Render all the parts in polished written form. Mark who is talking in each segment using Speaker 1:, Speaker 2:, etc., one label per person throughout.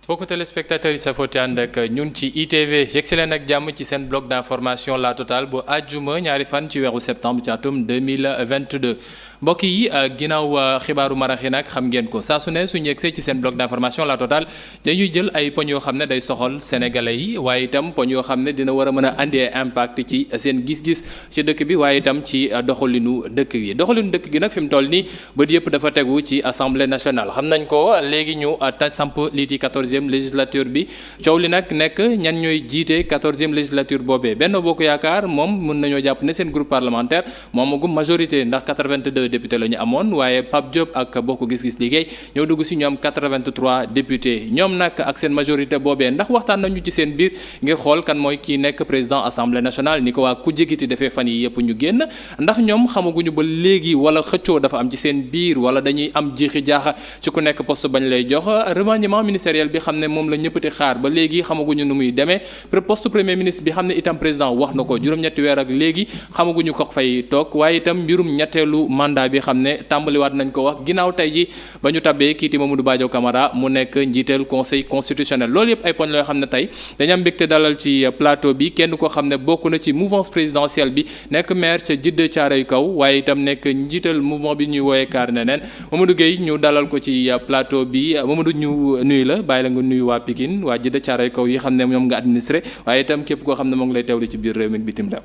Speaker 1: mbokku téléspectateurs yi safoo ànd ak ñun ci ITV yegsi leen ak jàmm ci seen bloc d'information La Totale bu àjjuma ñaari fan ci weeru septembre ci atum 2022 mbokk yi ginnaaw xibaaru marax yi nag xam ngeen ko saa su ne suñu yegsee ci seen bloc d'information La Totale dañuy jël ay poñ yoo xam ne day soxal sénégalais yi waaye itam poñ yoo xam ne dina war a mën a andi impact ci seen gis-gis ci dëkk bi waaye itam ci doxalinu dëkk gi dëkk gi nag fi mu toll nii bët yëpp dafa tegu ci assemblée nationale xam nañ ko léegi ñu samp lii di 14e législature bi coow li nag nekk ñan ñooy jiite 14e législature boobee Benno Bokk Yaakaar moom mën nañoo jàpp ne seen groupe parlementaire moom agum majorité ndax 82 députés la ñu amoon waaye Pape Diop ak Bokk Gis Gis Liggéey ñoo dugg si ñoom 83 députés ñoom nag ak seen majorité boobee ndax waxtaan nañu ci seen biir ngir xool kan mooy kii nekk président assemblée nationale ni ko waa ku jégiti defee fan yi yëpp ñu génn ndax ñoom xamaguñu ba léegi wala xëccoo dafa am ci seen biir wala dañuy am jiixi jaaxa ci ku nekk poste bañ lay jox remaniement ministériel bi xam ne moom la ñëppati xaar ba léegi xamaguñu nu muy demee poste premier ministre bi xam ne itam président wax na ko juróom-ñetti weer ak léegi xamaguñu ko fay toog waaye itam mbirum ñetteelu mandat bi xam ne tàmbaliwaat nañ ko wax ginnaaw tey ji ba ñu tabbee kiiti Mamadou Badio Camara mu nekk njiiteel conseil constitutionnel loolu yëpp ay poñ loo xam ne tey dañu am mbégte dalal ci plateau bi kenn koo xam ne bokk na ci mouvance présidentielle bi nekk maire ca Djiddah Thiaroye Kaw waaye itam nekk njiital mouvement bi ñuy wooyee kaar neneen Mamadou Gueye ñu dalal ko ci plateau bi Mamadou ñu nuyu la bàyyi la nga nuyu waa Pikine waa Djiddah Thiaroye Kaw yi xam ne ñoom nga administré waaye itam képp koo xam ne moo ngi lay teewlu ci biir réew mi ak bitim réew.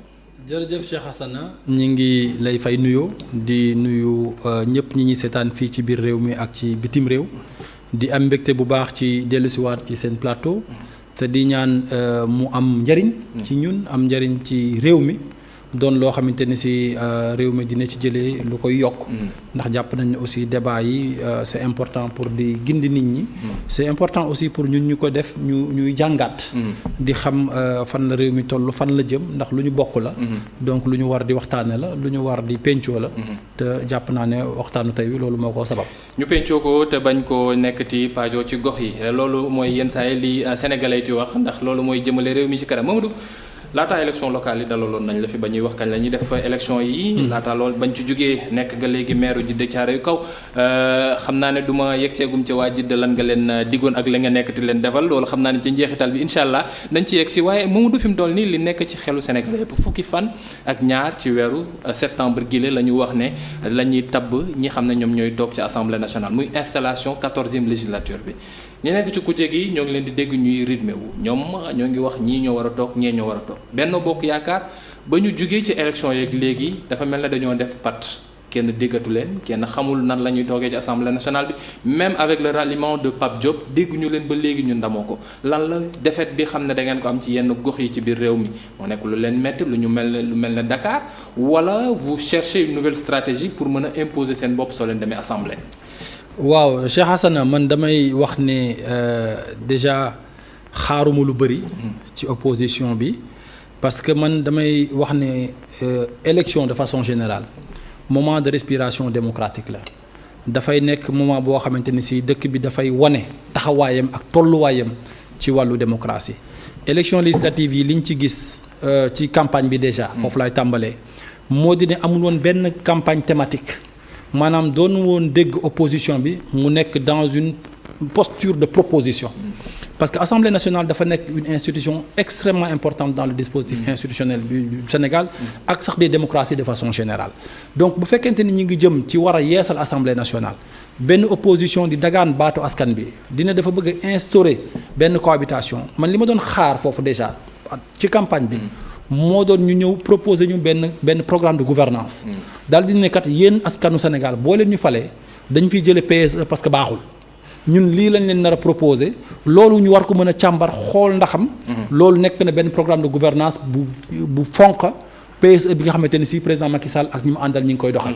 Speaker 2: jërëjëf Cheikh Hassana ñi ngi lay fay nuyoo di nuyu ñëpp ñi ñuy seetaan fii ci biir réew mi ak ci bitim réew di am mbégte bu baax ci dellusiwaat ci seen plateau te di ñaan mu am njariñ ci ñun am njariñ ci réew mi doon loo xamante ni si réew mi dina ci jëlee lu koy yokk ndax jàpp nañ ne aussi débat yi c'est important pour di gindi nit ñi c'est important aussi pour ñun ñu ko def ñuy jàngaat di xam fan la réew mi toll fan la jëm ndax lu ñu bokk la donc lu ñu war di waxtaane la lu ñu war di pencoo la te jàpp naa ne waxtaanu tey wi loolu moo ko sabab
Speaker 1: ñu pencoo ko te bañ ko nekkati paajo ci gox yi loolu mooy yenn saa yi li sénégalais ti wax ndax loolu mooy jëmale réew mi ci kanam Mamadou laataa élection locale yi dalaloon nañ la fi ba ñuy wax kañ la ñuy def élection yi laataa loolu bañ ci jógee nekk nga léegi maire Djiddah Thiaroye Kaw xam naa ne du ma yegseegum ci waa Djiddah lan nga leen diggoon ak la nga nekk ti leen defal loolu xam naa ne ci njeexital bi incha allah dañ ci yegsi waaye Mamadou fi mu toll nii li nekk ci xelu Sénégal yëpp fukki fan ak ñaar ci weeru septembre gile la ñu wax ne la ñuy tabb ñi xam ne ñoom ñooy toog ci assemblée nationale muy installation 14e législature bi ñi nekk ci kujje gi ñoo ngi leen di dégg ñuy rythme wu ñoom ñoo ngi wax ñii ñoo war a toog ñee ñoo war a toog Benno Bokk Yaakaar ba ñu jugee ci élection yeeg léegi dafa mel ne dañoo def pat kenn déggatu leen kenn xamul nan la ñuy toogee ci assemblée nationale bi même avec le ralliement de Pape Diop dégguñu leen ba léegi ñu ndamoo ko lan la défaite bi xam ne da ngeen ko am ci yenn gox yi ci biir réew mi moo nekk lu leen metti lu mel ne Dakar wala vous cherchez une nouvelle stratégie pour mën a imposer seen bopp soo leen demee assemblée.
Speaker 2: waaw Cheikh Hassana man damay wax ne déjà xaaruma lu bëri ci opposition bi parce que man damay wax ne élection de façon générale moment de respiration démocratique la dafay nekk moment boo xamante ni si dëkk bi dafay wane taxawaayam ak tolluwaayam ci wàllu démocratie élection législative yi liñ ci gis ci campagne bi déjà foofu laay tàmbalee moo di ne amul woon benn campagne thématique maanaam doon woon dégg opposition bi mu nekk dans une posture de proposition parce que Assemblée nationale dafa nekk une institution extrêmement importante dans le dispositif institutionnel du Sénégal ak sax des démocraties de façon générale donc bu fekkente ni ñi ngi jëm ci war a yeesal Assemblée nationale benn opposition di dagaan baatu askan bi dina dafa bëgg a instaurer benn cohabitation man li ma doon xaar foofu déjà ci campagne bi moo doon ñu ñëw proposer ñu benn programme de gouvernance daal di ne kat yéen askanu Sénégal boo leen ñu falee dañu fiy jëlee PSE parce que baaxul ñun lii lañ leen nar a proposer loolu ñu war ko mën a càmbar xool ndaxam loolu nekk na benn programme de gouvernance bu fonk PSE bi nga xamante ni si président Macky Sall ak ñi mu àndal ñi ngi koy doxal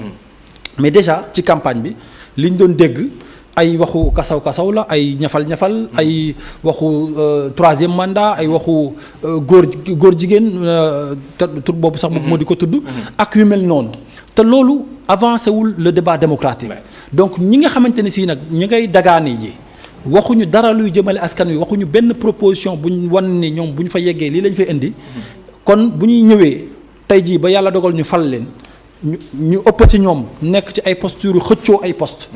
Speaker 2: mais déjà ci campagne bi liñ doon dégg ay waxu kasaw la ay ñafal ay waxu troisième mandat ay waxu góor jigéen tur boobu sax moo di ko tudd ak yu mel noonu te loolu avancé wul le débat démocratique donc ñi nga xamante ne si nag ñi ngay dagaani ji waxuñu dara luy jëmale askan wi waxuñu benn proposition buñ wan ni ñoom bu ñu fa yeggee lii lañ fay indi kon bu ñuy ñëwee tey jii ba yàlla dogal ñu fal leen ñu ëpp ci ñoom nekk ci ay posture xëccoo ay poste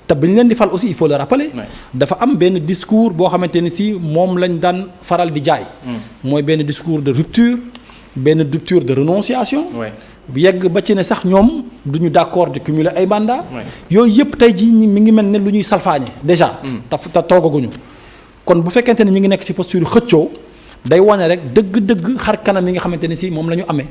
Speaker 2: te bi ñu leen di fal aussi il faut le rappeler. dafa am benn discours boo xamante ni si moom lañ daan faral di jaay. mooy benn discours de rupture benn rupture de renonciation. yegg ba ci ne sax ñoom du ñu d'accord di cumuler ay mandats. yooyu yëpp tey jii mi ngi mel ne lu ñuy salfaañe déjà. te toogaguñu kon bu fekkente ne ñu ngi nekk ci posture xëccoo day wane rek dëgg-dëgg xar kanam yi nga xamante ne si moom la ñu amee.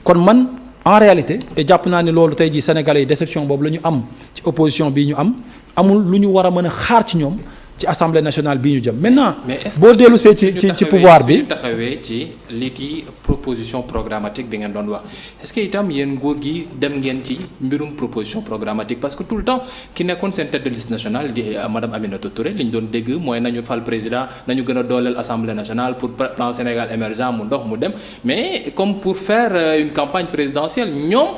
Speaker 2: kon man en réalité jàpp naa ne loolu tey jii sénégalais yi déception boobu la ñu am ci opposition bii ñu am amul lu ñu war a mën a xaar ci ñoom. ci assemblée nationale bii ñu jëm maintenant. boo dellu see ci pouvoir bi
Speaker 1: taxawee ci lii ki proposition programmatique bi ngeen doon wax est-ce que itam yéen nguur gi dem ngeen ci mbirum proposition programmatique parce que tout le temps ki nekkoon seen tête de liste nationale di madame Aminata Touré li ñu doon dégg mooy nañu fal président nañu gën a dooleel assemblée nationale pour plan Sénégal émergent mu dox mu dem mais comme pour faire une campagne présidentielle ñoom.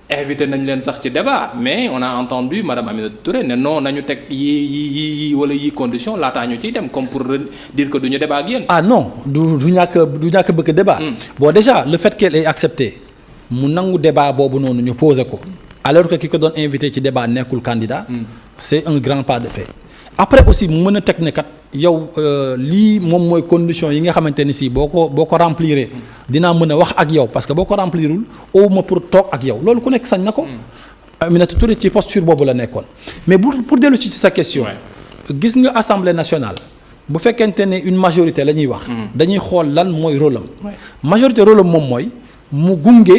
Speaker 1: invité nañ leen sax ci débat mais on a entendu madame Aminata Touré ne non nañu teg yi wala yi condition laataa ñu ciy dem comme pour dire que du ñu débat ak yéen. ah
Speaker 2: non du ñàkk bëgg débat. bon déjà le fait qu'elle ait accepté mu nangu débat boobu noonu ñu posé ko. alors que ki ko doon invité ci débat nekkul candidat. c'est un grand pas de fait. après aussi mu mën a teg ne kat yow lii moom mooy condition yi nga xamante ni si boo ko remplir dinaa mën a wax ak yow parce que boo ko remplirul au ma pour toog ak yow loolu ku nekk sañ na ko. Aminata Touré ci posture boobu la nekkoon mais pour dellu ci sa question. gis nga assemblée nationale bu fekkente ne une majorité la ñuy wax. dañuy xool lan mooy rôle am. majorité rôle am moom mooy mu gunge.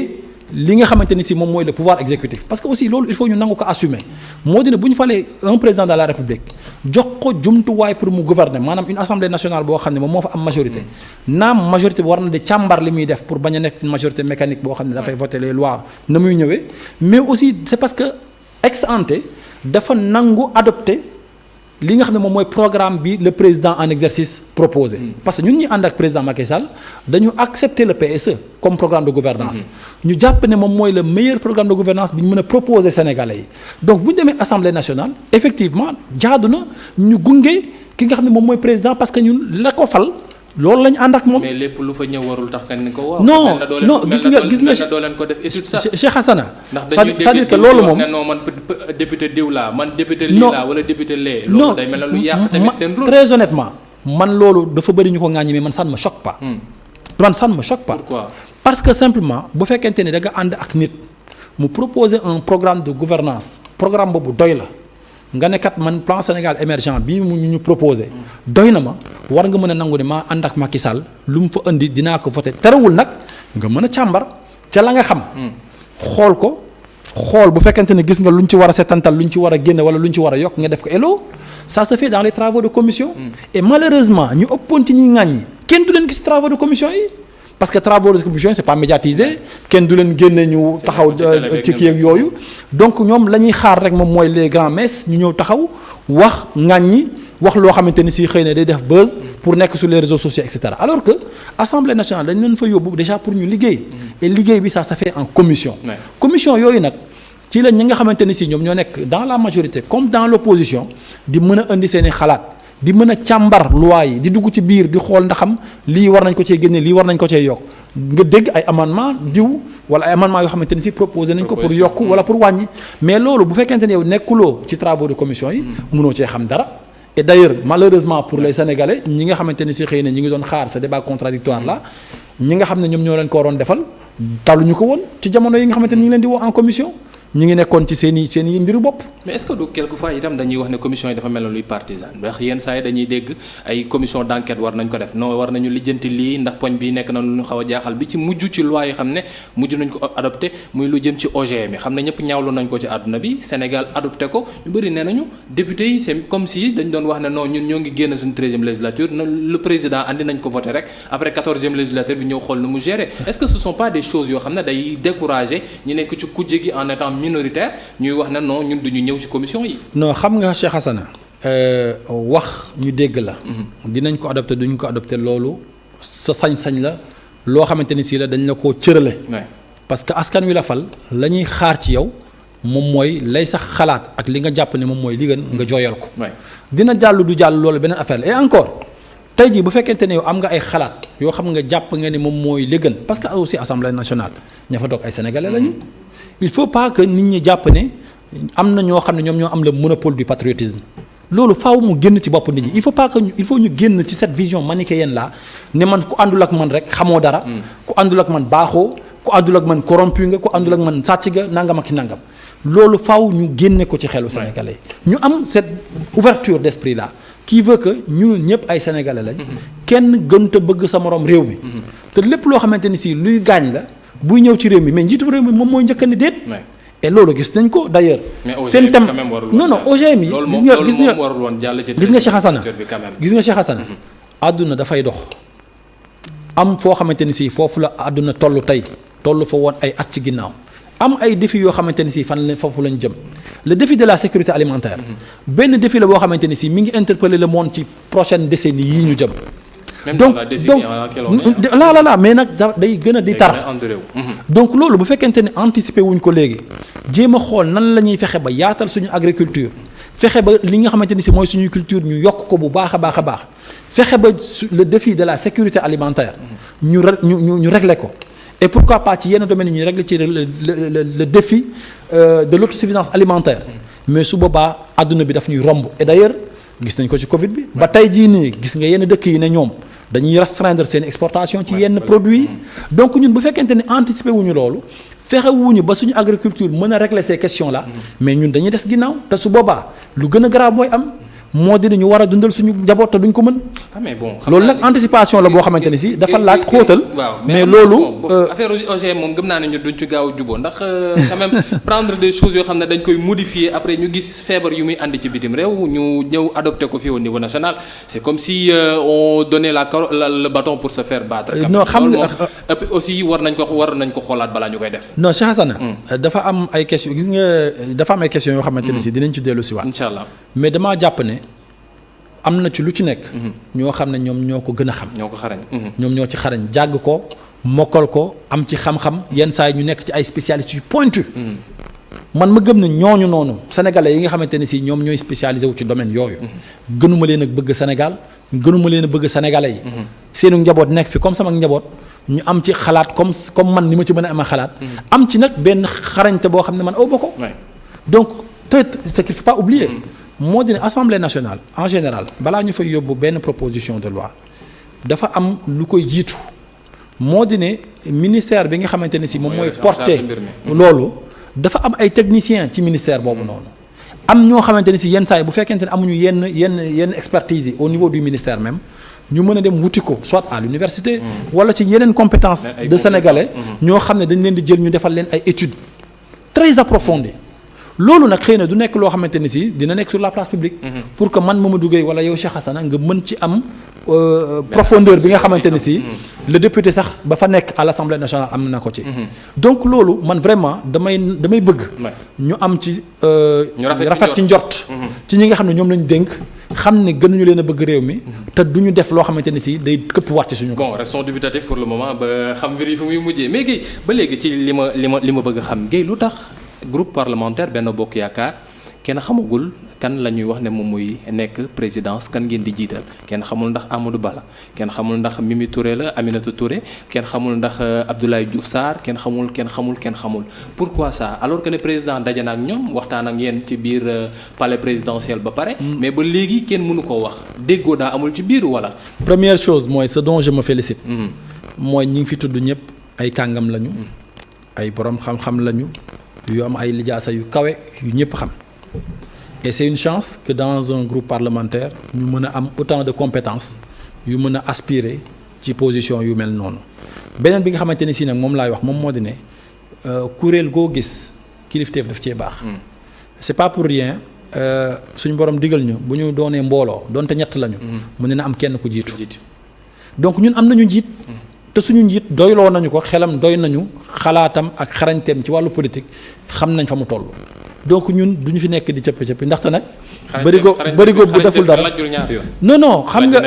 Speaker 2: li nga xamante ni si moom mooy le pouvoir exécutif parce que aussi loolu il faut ñu nangu ko assumer moo di ne bu ñu falee un président de la république jox ko jumtuwaay pour mu gouverner maanaam une assemblée nationale boo xam ne moom moo fa am majorité naam majorité bi war na di càmbar li muy def pour bañ a nekk une majorité mécanique boo xam ne dafay voter les lois na muy ñëwee mais aussi c'est parce que ex ante dafa nangu adopter li nga xam ne moom mooy programme bi le président en exercice proposé. parce que ñun ñi ànd ak président Macky Sall dañu accepter le PSE comme programme de gouvernance ñu jàpp ne moom mooy le meilleur programme de gouvernance bi ñu mën a proposer Sénégalais yi donc bu ñu demee assemblée nationale effectivement jaadu na ñu gunge ki nga xam ne moom mooy président parce que ñun la ko fal loolu la ñu ànd ak moom.
Speaker 1: mais lépp lu fa ñëw warul tax nga ni ko waaw.
Speaker 2: non gis nga
Speaker 1: doo leen ko def étude sax.
Speaker 2: Cheikh Hassana.
Speaker 1: c'est-à-dire que loolu moom non man député diw laa man député lii laa wala député lee. loolu day mel ne lu yàq tamit seen rôle.
Speaker 2: très honnêtement man loolu dafa bëri ñu ko ŋàññi mais man ça ne me choque pas. man ça ne me choque pas.
Speaker 1: Pourquoi?
Speaker 2: parce que simplement bu fekkente ne da nga ànd ak nit mu proposer un programme de gouvernance programme boobu doy la. nga ne kat man plan Sénégal émergent bii mu ñu proposé doy na ma war nga mën a nangu ne maa ànd ak Macky Sall lu mu fa indi dinaa ko voté terewul nag nga mën a càmbar ca la nga xam. xool ko xool bu fekkente ne gis nga lu ñu ci war a setantal lu ñu ci war a génne wala lu ñu ci war a yokk nga def ko elo ça se fait dans les travaux de commission. et malheureusement ñu ëppoon ci ñuy ŋàññi kenn du leen gis travaux de commission yi. parce que travaux de commission c'est pas médiatisé kenn du leen génne ñu taxaw ci kii ak yooyu donc ñoom la ñuy xaar rek moom mooy les grands messes ñu ñëw taxaw wax ŋàññi wax loo xamante ni si xëy na day def buzz pour nekk sur les réseaux sociaux et cetera alors que assemblée nationale dañ leen fa yóbbu déjà pour ñu liggéey et liggéey bi ça se fait en commission commission yooyu nag ci la ñi nga xamante ni si ñoom ñoo nekk dans la majorité comme dans l'opposition di mën a indi seeni xalaat di mën a càmbar loi yi di dugg ci biir di xool ndaxam lii war nañ ko cee génne lii war nañ ko cee yokk nga dégg ay amendement diw wala ay amendement yoo xamante ni si proposé nañ ko pour yokk wala pour wàññi mais loolu bu fekkente ne yow nekkuloo ci travaux de commission yi mënoo cee xam dara et d'ailleurs malheureusement pour les Sénégalais ñi nga xamante ni si xëy na ñi ngi doon xaar ce débat contradictoire là ñi nga xam ne ñoom ñoo leen ko waroon defal taluñu ko woon ci jamono yi nga xamante ni ñu ngi leen di woo en commission ñi ngi nekkoon ci seen i mbiru bopp.
Speaker 1: mais est-ce que du quelquefois itam dañuy wax ne commission yi dafa mel ne luy partisan ndax yenn saa yi dañuy dégg ay commission d'enquête war nañ ko def non war nañu lijjanti lii ndax poñ bi nekk na lu ñu xaw a jaaxal bi ci mujj ci loi yi xam ne mujj nañ ko adopté muy lu jëm ci OGM yi xam ne ñëpp ñaawlu nañ ko ci àdduna bi Sénégal adopté ko ñu bëri nee nañu député yi c'est comme si dañ doon wax ne non ñun ñoo ngi génn suñu 13e législature le président andi nañ ko voté rek après 14e législature bi ñëw xool nu mu gérer est-ce que ce sont pas des choses yoo xam ne day décourager ñi nekk ci kujje gi en étant minoritaire ñuy wax ne non ñun duñu ñëw ci commission yi.
Speaker 2: non xam nga Cheikh Hassana wax ñu dégg la. dinañ ko adopté duñ ko adopté loolu sa sañ-sañ la loo xamante ni si la dañ la koo cërale. parce que askan wi la fal la ñuy xaar ci yow moom mooy lay sax xalaat ak li nga jàpp ne moom mooy li gën nga jooyal ko. dina jàll du jàll loolu beneen affaire la et encore tey jii bu fekkente ne yow am nga ay xalaat yoo xam nga jàpp nga ne moom mooy li gën parce que aussi assemblée nationale ña fa toog ay sénégalais lañu. il faut pas que nit ñi jàpp ne am na ñoo xam ne ñoom ñoo am le monopole du patriotisme loolu faaw mu génn ci bopp nit ñi il faut ñu génn ci cette vision manichéenne là ne man ku àndul ak man rek xamoo dara ku àndul ak man baaxoo ku àndul ak man corrompu nga ku àndul ak man sàcc nga nangam ak nangam loolu faaw ñu génne ko ci xelu sénégalais ñu am cette ouverture d'esprit là qui veut que ñu ñëpp ay sénégalais lañ kenn gën te bëgg sa morom réew mi te lépp loo xamante ni si luy gaañ la buy ñëw ci réew mi mais njiitu réew mi moom mooy njëkk a ne déet et loolu gis nañ ko d'ailleurs seen thème non OGM yi gis nga Cheikh Hassana àdduna dafay dox am foo xamante ni si foofu la àdduna toll tey toll fa woon ay at ci ginnaaw am ay défis yoo xamante ni si foofu lañ jëm le défi de la sécurité alimentaire benn défi la boo xamante ni si mi ngi interpeller le monde ci prochaine décennie yii ñu jëm donc mais nag day gën a di tar donc loolu bu fekkente ne anticiper wuñ ko léegi jéem a xool nan la ñuy fexe ba yaatal suñu agriculture fexe ba li nga xamante ni si mooy suñu culture ñu yokk ko bu baax a baax a baax fexe ba le défi de la sécurité alimentaire ñu régler ko et pourquoi pas ci yenn domaines yi ñu régler ci le défi de l'autosuffisance alimentaire mais su boobaa adduna bi daf ñuy romb et d'ailleurs gis nañ ko ci Covid bi ba tey jii nii gis nga yenn dëkk yi ne ñoom dañuy restreindre seen exportation ci yenn produits yi donc ñun bu fekkente ne anticiper wuñu loolu fexe wuñu ba suñu agriculture mën a régler ces questions là mais ñun dañuy des ginnaaw te su boobaa lu gën a grave mooy am moo di ñu war a dundal suñu njaboot te duñ ko mën.
Speaker 1: mais bon
Speaker 2: loolu nag anticipation la boo xamante ni si dafa laaj xóotal. mais loolu
Speaker 1: affaire OGM moom gëm naa ne ñu duñ ci gaaw a juboo ndax quand même prendre des choses yoo xam ne dañ koy modifier après ñu gis feebar yu muy andi ci bitim réew ñu ñëw adopté ko fii au niveau national c'est comme si on donnait le bâton pour se faire battre.
Speaker 2: non xam nga
Speaker 1: aussi war nañ ko xoolaat balaa ñu koy def.
Speaker 2: non Cheikh Hassana dafa am ay questions gis nga dafa am ay questions yoo xamante ne si dinañ ci dellu si waat.
Speaker 1: incha allah
Speaker 2: mais damaa jàpp ne. am na ci lu ci nekk. ñoo xam ne ñoom ñoo ko gën a xam.
Speaker 1: ñoo ko xarañ.
Speaker 2: ñoom ñoo ci xarañ jàng ko mokkal ko am ci xam-xam yenn saa yi ñu nekk ci ay spécialistes yu pointu. man ma gëm ne ñooñu noonu sénégalais yi nga xamante ne si ñoom ñooy spécialisé wu ci domaine yooyu. gënuma leen a bëgg Sénégal gënuma leen a bëgg sénégalais yi. seenu njaboot nekk fi comme sama njaboot ñu am ci xalaat comme man ni ma ci mën a amee xalaat. am ci nag benn xarañte boo xam ne man aw ba ko. donc te ce qu'il faut pas oublier. moo di ne assemblée nationale en général balaa ñu fay yóbbu benn proposition de loi dafa am lu koy jiitu moo di ne ministère bi nga xamante ne si moom mooy porter loolu dafa am ay techniciens ci ministère boobu noonu am ñoo xamante ne si yenn saa yi bu fekkente ne amuñu yenn expertise yi au niveau du ministère même ñu mën a dem wuti ko soit à l'université wala ci yeneen compétence de sénégalais ñoo xam ne dañ leen di jël ñu defal leen ay études très approfondies loolu nag xëy na du nekk loo xamante ni si dina nekk sur la place publique. pour que man Mamadou Gueye wala yow Cheikh Hassana nga mën ci am profondeur bi nga xamante ni si le député sax ba fa nekk à l'Assemblée nationale am na ko ci. donc loolu man vraiment damay bëgg. ñu am ci. rafet ci njort. ci ñi nga xam ne ñoom lañu dénk xam ne gënuñu leen a bëgg réew mi. te duñu def loo xamante ni si day këpp war ci suñu.
Speaker 1: bon restons dubitatifs pour le moment ba xam mbir yi fu muy mujjee mais Gueye ba léegi ci li ma bëgg a xam Gueye lu tax. groupe parlementaire Benno Bokk Yaakaar kenn xamagul kan la ñuy wax ne moom muy nekk présidence kan ngeen di jiital kenn xamul ndax Amadou Ba la kenn xamul ndax Mimi Touré la Aminata Touré kenn xamul ndax Abdoulaye Diouf Sarr kenn xamul pourquoi ça alors que ne président daje na ak ñoom waxtaan ak yéen ci biir palais présidentiel ba pare. mais ba léegi kenn mënu koo wax déggoo daa amul ci biir wala.
Speaker 2: première chose mooy ce dont je me félicite. mooy ñi ngi fi tudd ñëpp ay kàngam lañu. ay borom xam-xam lañu. yu am ay lijaasa yu kawe yu ñëpp xam et c'est une chance que dans un groupe parlementaire ñu mën a am autant de compétences yu mën a aspirer ci position yu mel noonu beneen bi nga xamante ni si nag moom laay wax moom moo di ne kuréel goo gis kilifteef daf cee baax c'est pas pour rien suñu borom digal ñu bu ñu doonee mbooloo doonte ñett lañu mu ne na am kenn ku jiitu donc ñun am nañu njiit te suñu njiit doyloo nañu ko xelam doy nañu xalaatam ak xarañteem ci wàllu politique xam nañ fa mu toll donc ñun duñu fi nekk di cëppi ndaxte nag. bërigo bu deful dara non xam nga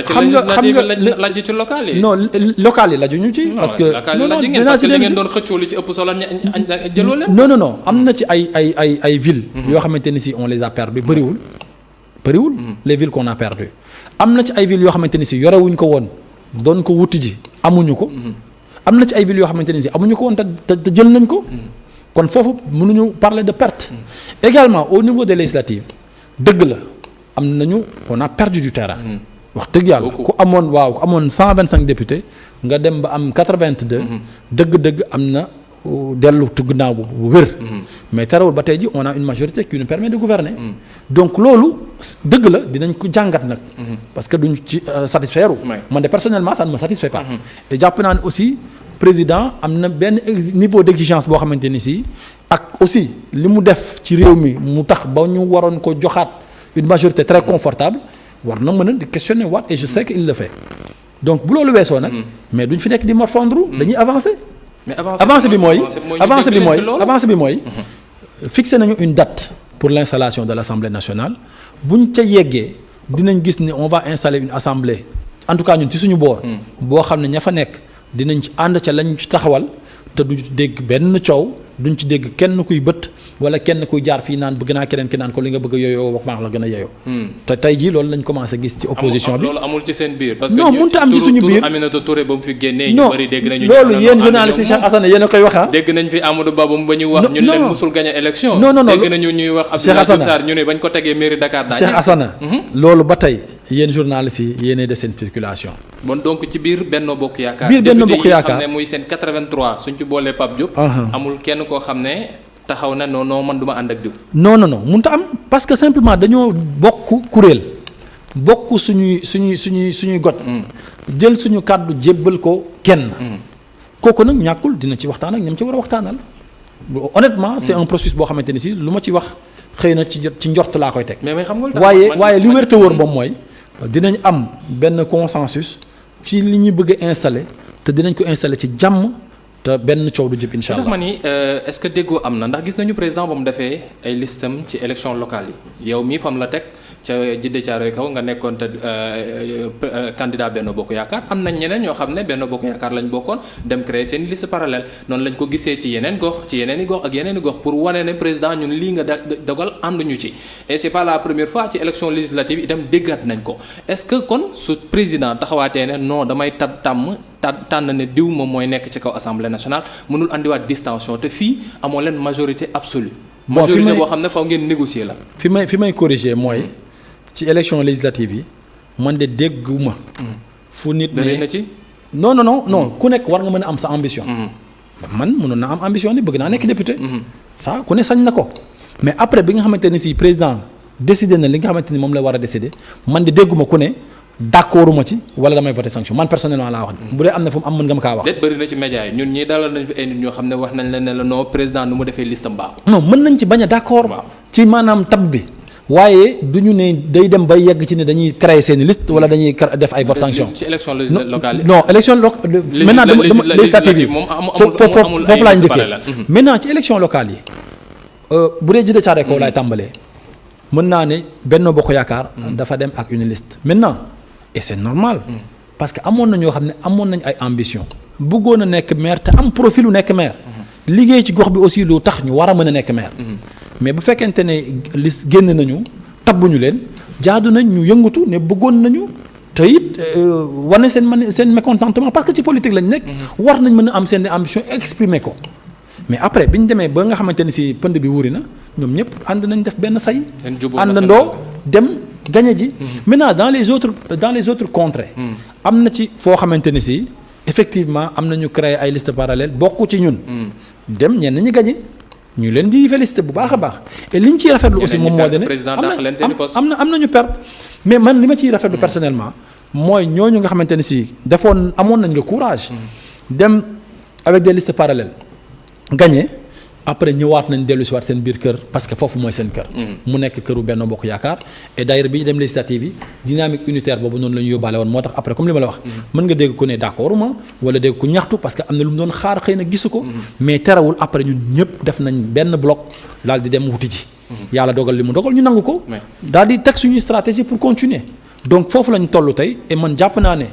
Speaker 1: lajj ci local yi.
Speaker 2: non local yi lajuñu ci. parce que
Speaker 1: non dinaa ci ngeen doon xëccoo li ci ëpp solo jëloo leen.
Speaker 2: non am na ci ay villes. yoo xamante ni si on les a perdu bëriwul les villes qu'on a perdu am na ci ay villes yoo xamante ni si yorewuñ ko woon. doon ko wuti ji amuñu ko. am na ci ay villes yoo xamante ne si amuñu ko woon te jël nañ ko. kon foofu mënuñu parler de perte. Également au niveau des législatives dëgg la am nañu on a perdu du terrain. wax dëgg yàlla ku amoon 125 députés nga dem ba am 82. dëgg-dëgg am na dellu ginnaaw bu wér. mais terewul ba tey ji on a une majorité qui nous permet de gouverner. donc loolu dëgg la dinañ ko jàngat nag. parce que duñ ci satisfaire. man de personnellement ça ne me satisfait pas. et jàpp naa ne aussi président am na benn niveau d'exigence boo xamante ni si ak aussi li mu def ci réew mi mu tax ba ñu waroon ko joxaat une majorité très confortable war na mën a di questionner waat et je sais que il le fait donc bu loolu weesoo nag. mais duñ fi nekk di morfondre. dañuy avancer.
Speaker 1: mais
Speaker 2: avancée bi mooy fixé nañu une date pour l'installation de l'Assemblée nationale buñ ca yeggee dinañ gis ne on va installer une assemblée en tout cas ñun ci suñu boor. boo xam ne ña fa nekk dinañ ci ànd ca lañ ci taxawal te duñ ci dégg benn coow duñ ci dégg kenn kuy bët wala kenn kuy jaar fii naan bëgg naa keneen ki naan ko li nga bëgg a yooyoo wax maa la gën a yeyoo. te tey jii loolu lañ commencé gis ci opposition bi.
Speaker 1: loolu amul ci seen biir. parce que
Speaker 2: non mënut a am ci suñu biir
Speaker 1: Aminata Touré ba mu fi génnee. ñu bari dégg nañu
Speaker 2: loolu yéen journaliste Cheikh Assane yéen a koy wax ah.
Speaker 1: dégg nañ fi Amadou Ba ba ñuy wax. ñun leen musul gagné élection.
Speaker 2: non
Speaker 1: dégg nañu ñuy wax Abdoulaye Diouf Sarr ñu ne bañ ko tegee mairie Dakar daa
Speaker 2: Cheikh Assane loolu ba tey yéen journalistes yi yéenay def seen spéculation.
Speaker 1: bon donc ci biir Benno Bokk Yaakaar.
Speaker 2: biir Benno Bokk Yaakaar
Speaker 1: xam ne muy seen 83 suñ ci boolee Pape Diop. amul kenn koo xam ne taxaw na non man du ma ànd ak diw.
Speaker 2: non mënut a am parce que simplement dañoo bokk kuréel bokk suñuy got. jël suñu kàddu jébbal ko kenn. kooku nag ñàkkul dina ci waxtaan ak ñam ci war a waxtaanal. honnêtement c'est un processus boo xamante ni si lu ma ci wax xëy na ci njort laa koy teg.
Speaker 1: mais xam nga
Speaker 2: waaye li wér te wóor moom mooy dinañ am benn consensus ci li ñuy bëgg a installer te dinañ ko installer ci jàmm. te benn coow du jëp incha allah
Speaker 1: tax ma ni est-ce que déggoo am na ndax gis nañu président ba mu defee ay listam ci élection locale yi yow mii fam la teg ca Jidde Caaroy Kaw nga nekkoon te candidat Benno Bokk Yaakaar am nañ ñeneen ñoo xam ne Benno Bokk Yaakaar lañ bokkoon dem créer seen liste parallèle noonu lañ ko gisee ci yeneen gox ci yeneen i gox ak yeneen i gox pour wane ne président ñun lii nga dogal ànduñu ci et c'est pas la première fois ci élection législative itam déggaat nañ ko est-ce que kon su président taxawaatee ne non damay tànn ne diw moom mooy nekk ci kaw assemblée nationale mënul andiwaat distension te fii amoo leen majorité absolue. majorité boo xam ne faw ngeen négocier la. fi may corriger mooy ci élection législative yi man de dégguma fu nit ne na ci. non ku nekk war nga mën a am sa ambition. man mënoon naa am ambition ni bëgg naa nekk député. ça ku ne sañ na ko mais après bi nga xamante ni si président décidé na li nga xamante ni moom la war a décider man de dégguma ku ne. d'accorduma ci wala damay voter sanction man personnellement laa wax. bu dee am na fu mu am mën nga ma kaa wax. déet bëri na ci média yi ñun ñii dalal nañ fi ay nit ñoo xam ne wax nañ leen ne la non président nu mu defee liste mbaaxu.
Speaker 2: non mën nañ ci bañ a d'accord. ci maanaam tab bi. waaye du ñu ne day dem bay yegg ci ne dañuy créer seen liste wala dañuy def ay vote sanction.
Speaker 1: ci élection locale yi.
Speaker 2: non élection locale. maintenant législative yi foofu laa njëkkee maintenant ci élection locale yi bu dee Djiddah Thiaroye Kaw laay tàmbalee mën naa ne Benno Bokk Yaakaar dafa dem ak une liste maintenant. et c'est normal parce que amoon na ñoo xam ne amoon nañ ay ambition bëggoon a nekk maire te am profil lu nekk maire liggéey ci gox bi aussi lu tax ñu war a mën a nekk maire mais bu fekkente ne li génn nañu tabbuñu leen jaadu nañ ñu yëngatu ne bëggoon nañu te it wane seen mécontentement parce que ci politique lañ nekk war nañ mën a am seen ambition exprimer ko mais après bi ñu demee ba nga xamante ne si pënd bi wuri na ñoom ñëpp ànd nañ def benn say àndandoo dem gagné ji. maintenant dans les autres contrées. am na ci foo xamante ni si effectivement am na ñu créer ay listes parallèles bokku ci ñun. dem ñenn ñi gagné ñu leen di féliciter bu baax a baax et li ñu ciy rafetlu aussi moom moo de ne am nañu perte mais man li ma ciy rafetlu personnellement mooy ñooñu nga xamante ni si amoon nañ le courage. dem avec des listes parallèles gagné. après ñëwaat nañ dellu si waat seen biir kër parce que foofu mooy seen kër. mu nekk këru Benno Bokk Yaakaar et d'ailleurs bi ñu dem législative yi dynamique unitaire boobu noonu la ñu yóbbaale woon moo tax après comme li ma la wax. mën nga dégg ku ne d'accord ma wala dégg ku ñaxtu parce que am na lu mu doon xaar xëy na gisu ko. mais terewul après ñun ñëpp def nañ benn bloc daal di dem wuti ji. yàlla dogal li mu dogal ñu nangu ko. daal di teg suñuy stratégie pour continuer donc foofu lañ toll tey et man jàpp naa ne.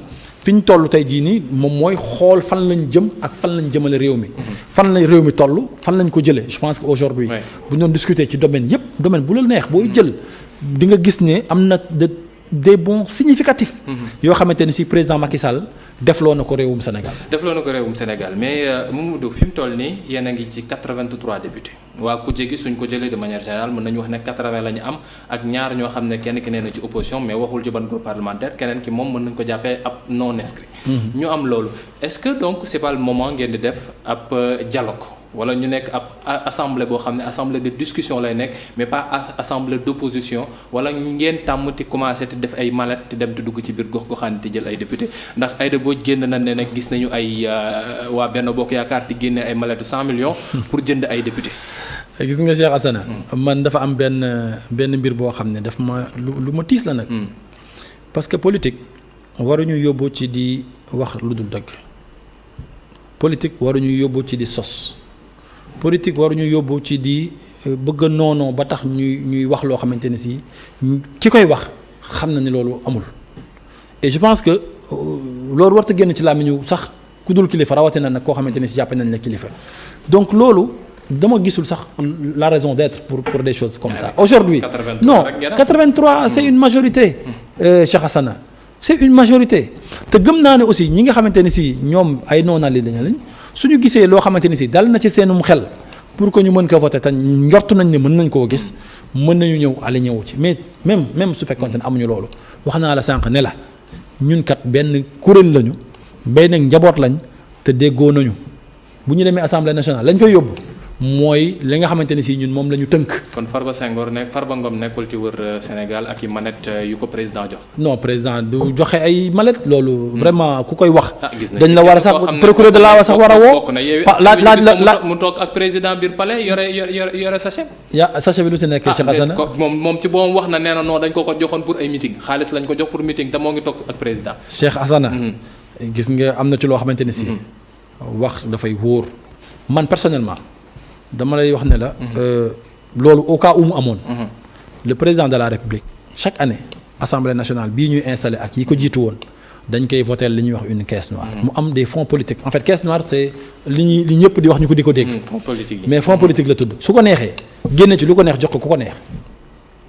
Speaker 2: fi ñu toll tey jii nii moom mooy xool fan lañ jëm ak fan lañ jëmale réew mi. fan lañ réew mi toll fan lañ ko jëlee je pense que aujourd'hui bu ñu doon discuter ci domaine yépp domaine bu la neex booy jël di nga gis ne am na de des bons significatifs. yoo xamante ni si président Macky Sall defloo na ko réewum Sénégal.
Speaker 1: Mais Mamadou fi mu toll nii yéen a ngi ci 83 députés waa kujje gi suñ ko jëlee de manière générale mën nañu wax ne 80 la ñu am ak ñaar ñoo xam ne kenn ki nee na ci opposition mais waxul ci ban groupe parlementaire keneen ki moom mën nañu ko jàppee ab non inscrit. ñu am loolu est-ce que donc c'est pas le moment ngeen di def ab dialogue. wala ñu nekk ab assemblée boo xam ne assemblée de discussion lay nekk mais pas assemblée d'opposition wala ngeen tàmm ti commencé te def ay mallette te dem te dugg ci biir gox-goxaan te jël ay député ndax Aïda Mbodj génn na ne nag gis nañu ay waa Benno Bokk Yaakaar di génne ay mallette 100 millions pour jënd ay député.
Speaker 2: gis nga Cheikh Hassana man dafa am benn mbir boo xam ne daf ma lu ma tiis la nag. parce que politique waruñu yóbbu ci di wax lu dul dëgg politique waruñu yóbbu ci di sos. politique waruñu yóbbu ci di bëgg a noonoo ba tax ñuy wax loo xamante ne si ki koy wax xam na ni loolu amul et je pense que loolu warta génn ci làmmiñu sax ku dul kilifa rawatina nag koo xamante ne si jàppe nañ la kilifa donc loolu dama gisul sax la raison d'être pour des choses comme ça aujourd'hui 83 c'est une majorité Cheikh Hassana c'est une majorité te gëm naa ne aussi ñi nga xamante ne si ñoom ay noonali lañ suñu gisee loo xamante ni si dal na ci seenum xel pour que ñu mën ko voter te njortu nañ ne mën nañ koo gis mën nañu ñëw ali ñëw ci mais même su fekkoonte ne amuñu loolu wax naa la sànq ne la ñun kat benn kuréel lañu benn njaboot lañ te déggoo nañu bu ñu demee assemblée nationale lañ fay yóbbu mooy li nga xamante ne si ñun moom la ñu tënk.
Speaker 1: kon Farba Ngom nekkul ci wër Sénégal ak i manette yu ko président jox.
Speaker 2: non président du joxe ay mallette loolu. vraiment ku koy wax.
Speaker 1: dañ
Speaker 2: la war a sax procureur de la war sax war a woo.
Speaker 1: laaj mu toog ak président biir palais yore sachet.
Speaker 2: sachet bi lu ci nekk Cheikh Hassana.
Speaker 1: moom ci boppam wax na nee na non dañ ko joxoon pour ay meeting xaalis lañ ko jox pour meeting te moo ngi toog ak président.
Speaker 2: Cheikh Hassana. gis nga am na ci loo xamante ne si. wax dafay wóor man personnellement. dama lay wax ne la. loolu au cas où mu amoon. le président de la république chaque année assemblée nationale bii ñuy installé ak yi ko jiitu woon dañ koy voter li ñuy wax une caisse noire. mu am des fonds politiques en fait caisse noire c'est li ñëpp di wax ñu ko di ko dégg.
Speaker 1: fonds politique
Speaker 2: mais fonds politique la tudd su ko neexee génne ci lu ko neex jox ko ku ko neex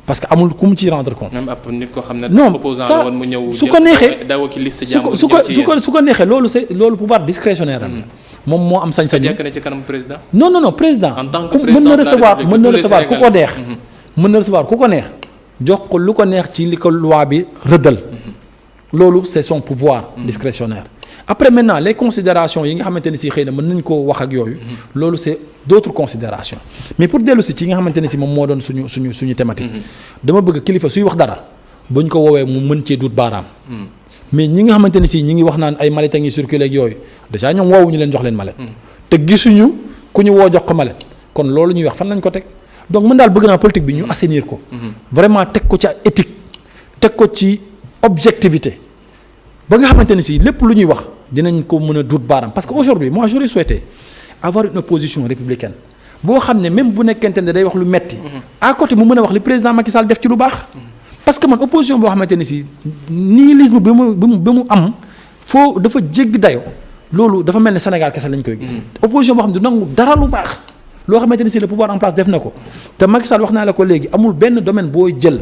Speaker 2: parce que amul ku mu ciy rendre compte.
Speaker 1: même ab nit ko xam ne.
Speaker 2: non
Speaker 1: opposant la woon mu ñëw
Speaker 2: su ko neexee
Speaker 1: daw ki liste
Speaker 2: su ko neexee loolu pouvoir discrétionnaire am. moom moo am sañ-sañ
Speaker 1: ci kanam président.
Speaker 2: non président.
Speaker 1: en tant que président
Speaker 2: mën na recevoir ku ko neex. mën na recevoir ku ko neex jox ko lu ko neex ci li ko loi bi rëddal. loolu c'est son pouvoir discrétionnaire. après maintenant les considérations yi nga xamante ne si xëy na mën nañ koo wax ak yooyu. loolu c'est d'autres considérations mais pour dellu si ci nga xamante ne si moom moo doon suñu thématique. dama bëgg kilifa suy wax dara bu ñu ko woowee mu mën cee dut baaraam. mais ñi nga xamante ne si ñi ngi wax naan ay mallette a ngi circulé ak yooyu déjà ñoom woowuñu leen jox leen mallette. te gisuñu ku ñu woo jox ko mallette kon loolu ñuy wax fan lañ ko teg donc mën daal bëgg naa politique bi ñu assainir ko. vraiment teg ko ci éthique teg ko ci objectivité ba nga xamante ne si lépp lu ñuy wax dinañ ko mën a dut baaraam parce que aujourd'hui moi j'aurais souhaité avoir une opposition républicaine boo xam ne même bu nekkente ne day wax lu metti à côté mu mën a wax li président Macky Sall def ci lu baax. parce que man opposition boo xamante ne si nihilisme bi mu am foo dafa jéggi dayo loolu dafa mel ne Sénégal kese lañ koy gis. opposition boo xam ne du nangu dara lu baax loo xamante ne si le pouvoir en place def na ko te Macky Sall wax naa la ko léegi amul benn domaine booy jël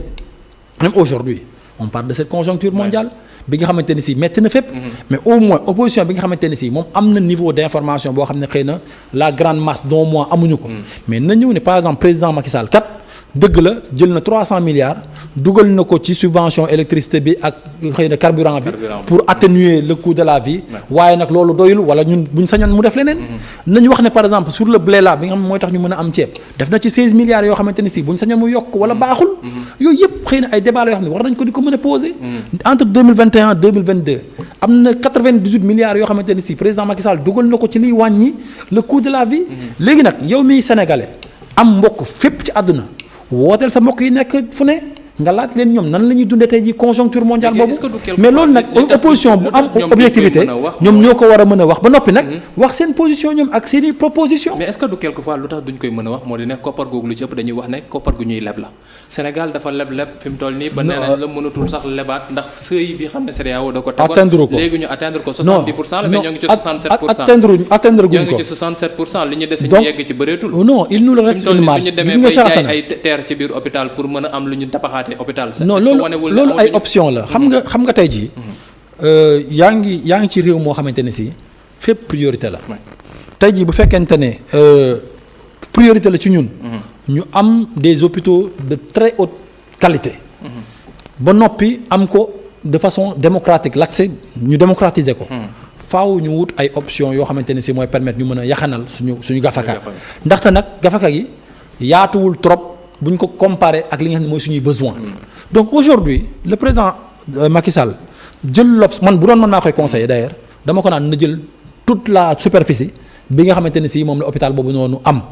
Speaker 2: même aujourd'hui on parle de cette conjoncture mondiale bi nga xamante ne si metti na fépp. mais au moins opposition bi nga xamante ne si moom am na niveau d'information boo xam ne xëy na la grande masse dont moi amuñu ko. mais na ñëw ne par exemple président Macky Sall kat. dëgg la jël na 300 milliards dugal na ko ci subvention électricité bi ak xëy na carburant bi pour atténuer le coût de la vie waaye nag loolu doyul wala ñun buñ sañoon mu def leneen nañu wax ne par exemple sur le blé là bi nga xam mooy tax ñu mën a am ceeb def na ci 16 milliards yoo xamante ni si buñ sañoon mu yokk wala baaxul yooyu yëpp xëy na ay débat la yoo xam ne war nañ ko di ko mën a poser entre 2021 2022 am na 98 milliards yoo xamante ni si président Macky Sall dugal na ko ci liy wàññi le coût de la vie léegi nag yow miy sénégalais am mbokk fépp ci àdduna wooteel sa mbokk yi nekk fu ne nga laaj leen ñoom nan la ñuy dundee tey jii conjoncture mondiale boobu mais loolu nag opposition bu am objectivité ñoom ñoo ko war a mën a wax ba noppi nag wax seen position ñoom ak seen i proposition
Speaker 1: mais est-ce que du quelquefois lu tax duñ koy mën a wax moo di ne koppar googu lu ci ëpp dañuy wax ne koppar gu ñuy leb la Sénégal dafa leb fi mu toll nii ba nee nañ la mënatul sax lebaat ndax seuil bi xam ne CEDEAO da ko tegoon léegi ñu atteindre ko 70% la mais ñoo ngi ci 67%
Speaker 2: atteindre guñ ko
Speaker 1: ñoo ngi ci 67% li ñu dese ñu yegg ci bëreetul
Speaker 2: non il nous reste une marge
Speaker 1: suñu demee bay jaay ay terre ci biir hôpital pour mën a am lu ñu tabaxaat tabaxaatee hôpital.
Speaker 2: non loolu ay option la xam nga tey jii. yaa ngi ci réew moo xamante ne si fépp priorité la. tey jii bu fekkente ne priorité la ci ñun. ñu am des hôpitaux de très haute qualité. ba noppi am ko de façon démocratique l'accès ñu démocratiser ko. faaw ñu wut ay options yoo xamante ne si mooy permettre ñu mën a yaxanal suñu gafaka. ndaxte nag gafaka gi yaatuwul trop bu ñu ko comparer ak li nga xam ne mooy suñuy besoin. donc aujourd'hui le président Macky Sall jël man bu doon mën naa koy conseiller d'ailleurs dama ko naan na jël toute la superficie bi nga xamante ne si moom la hôpital boobu noonu am.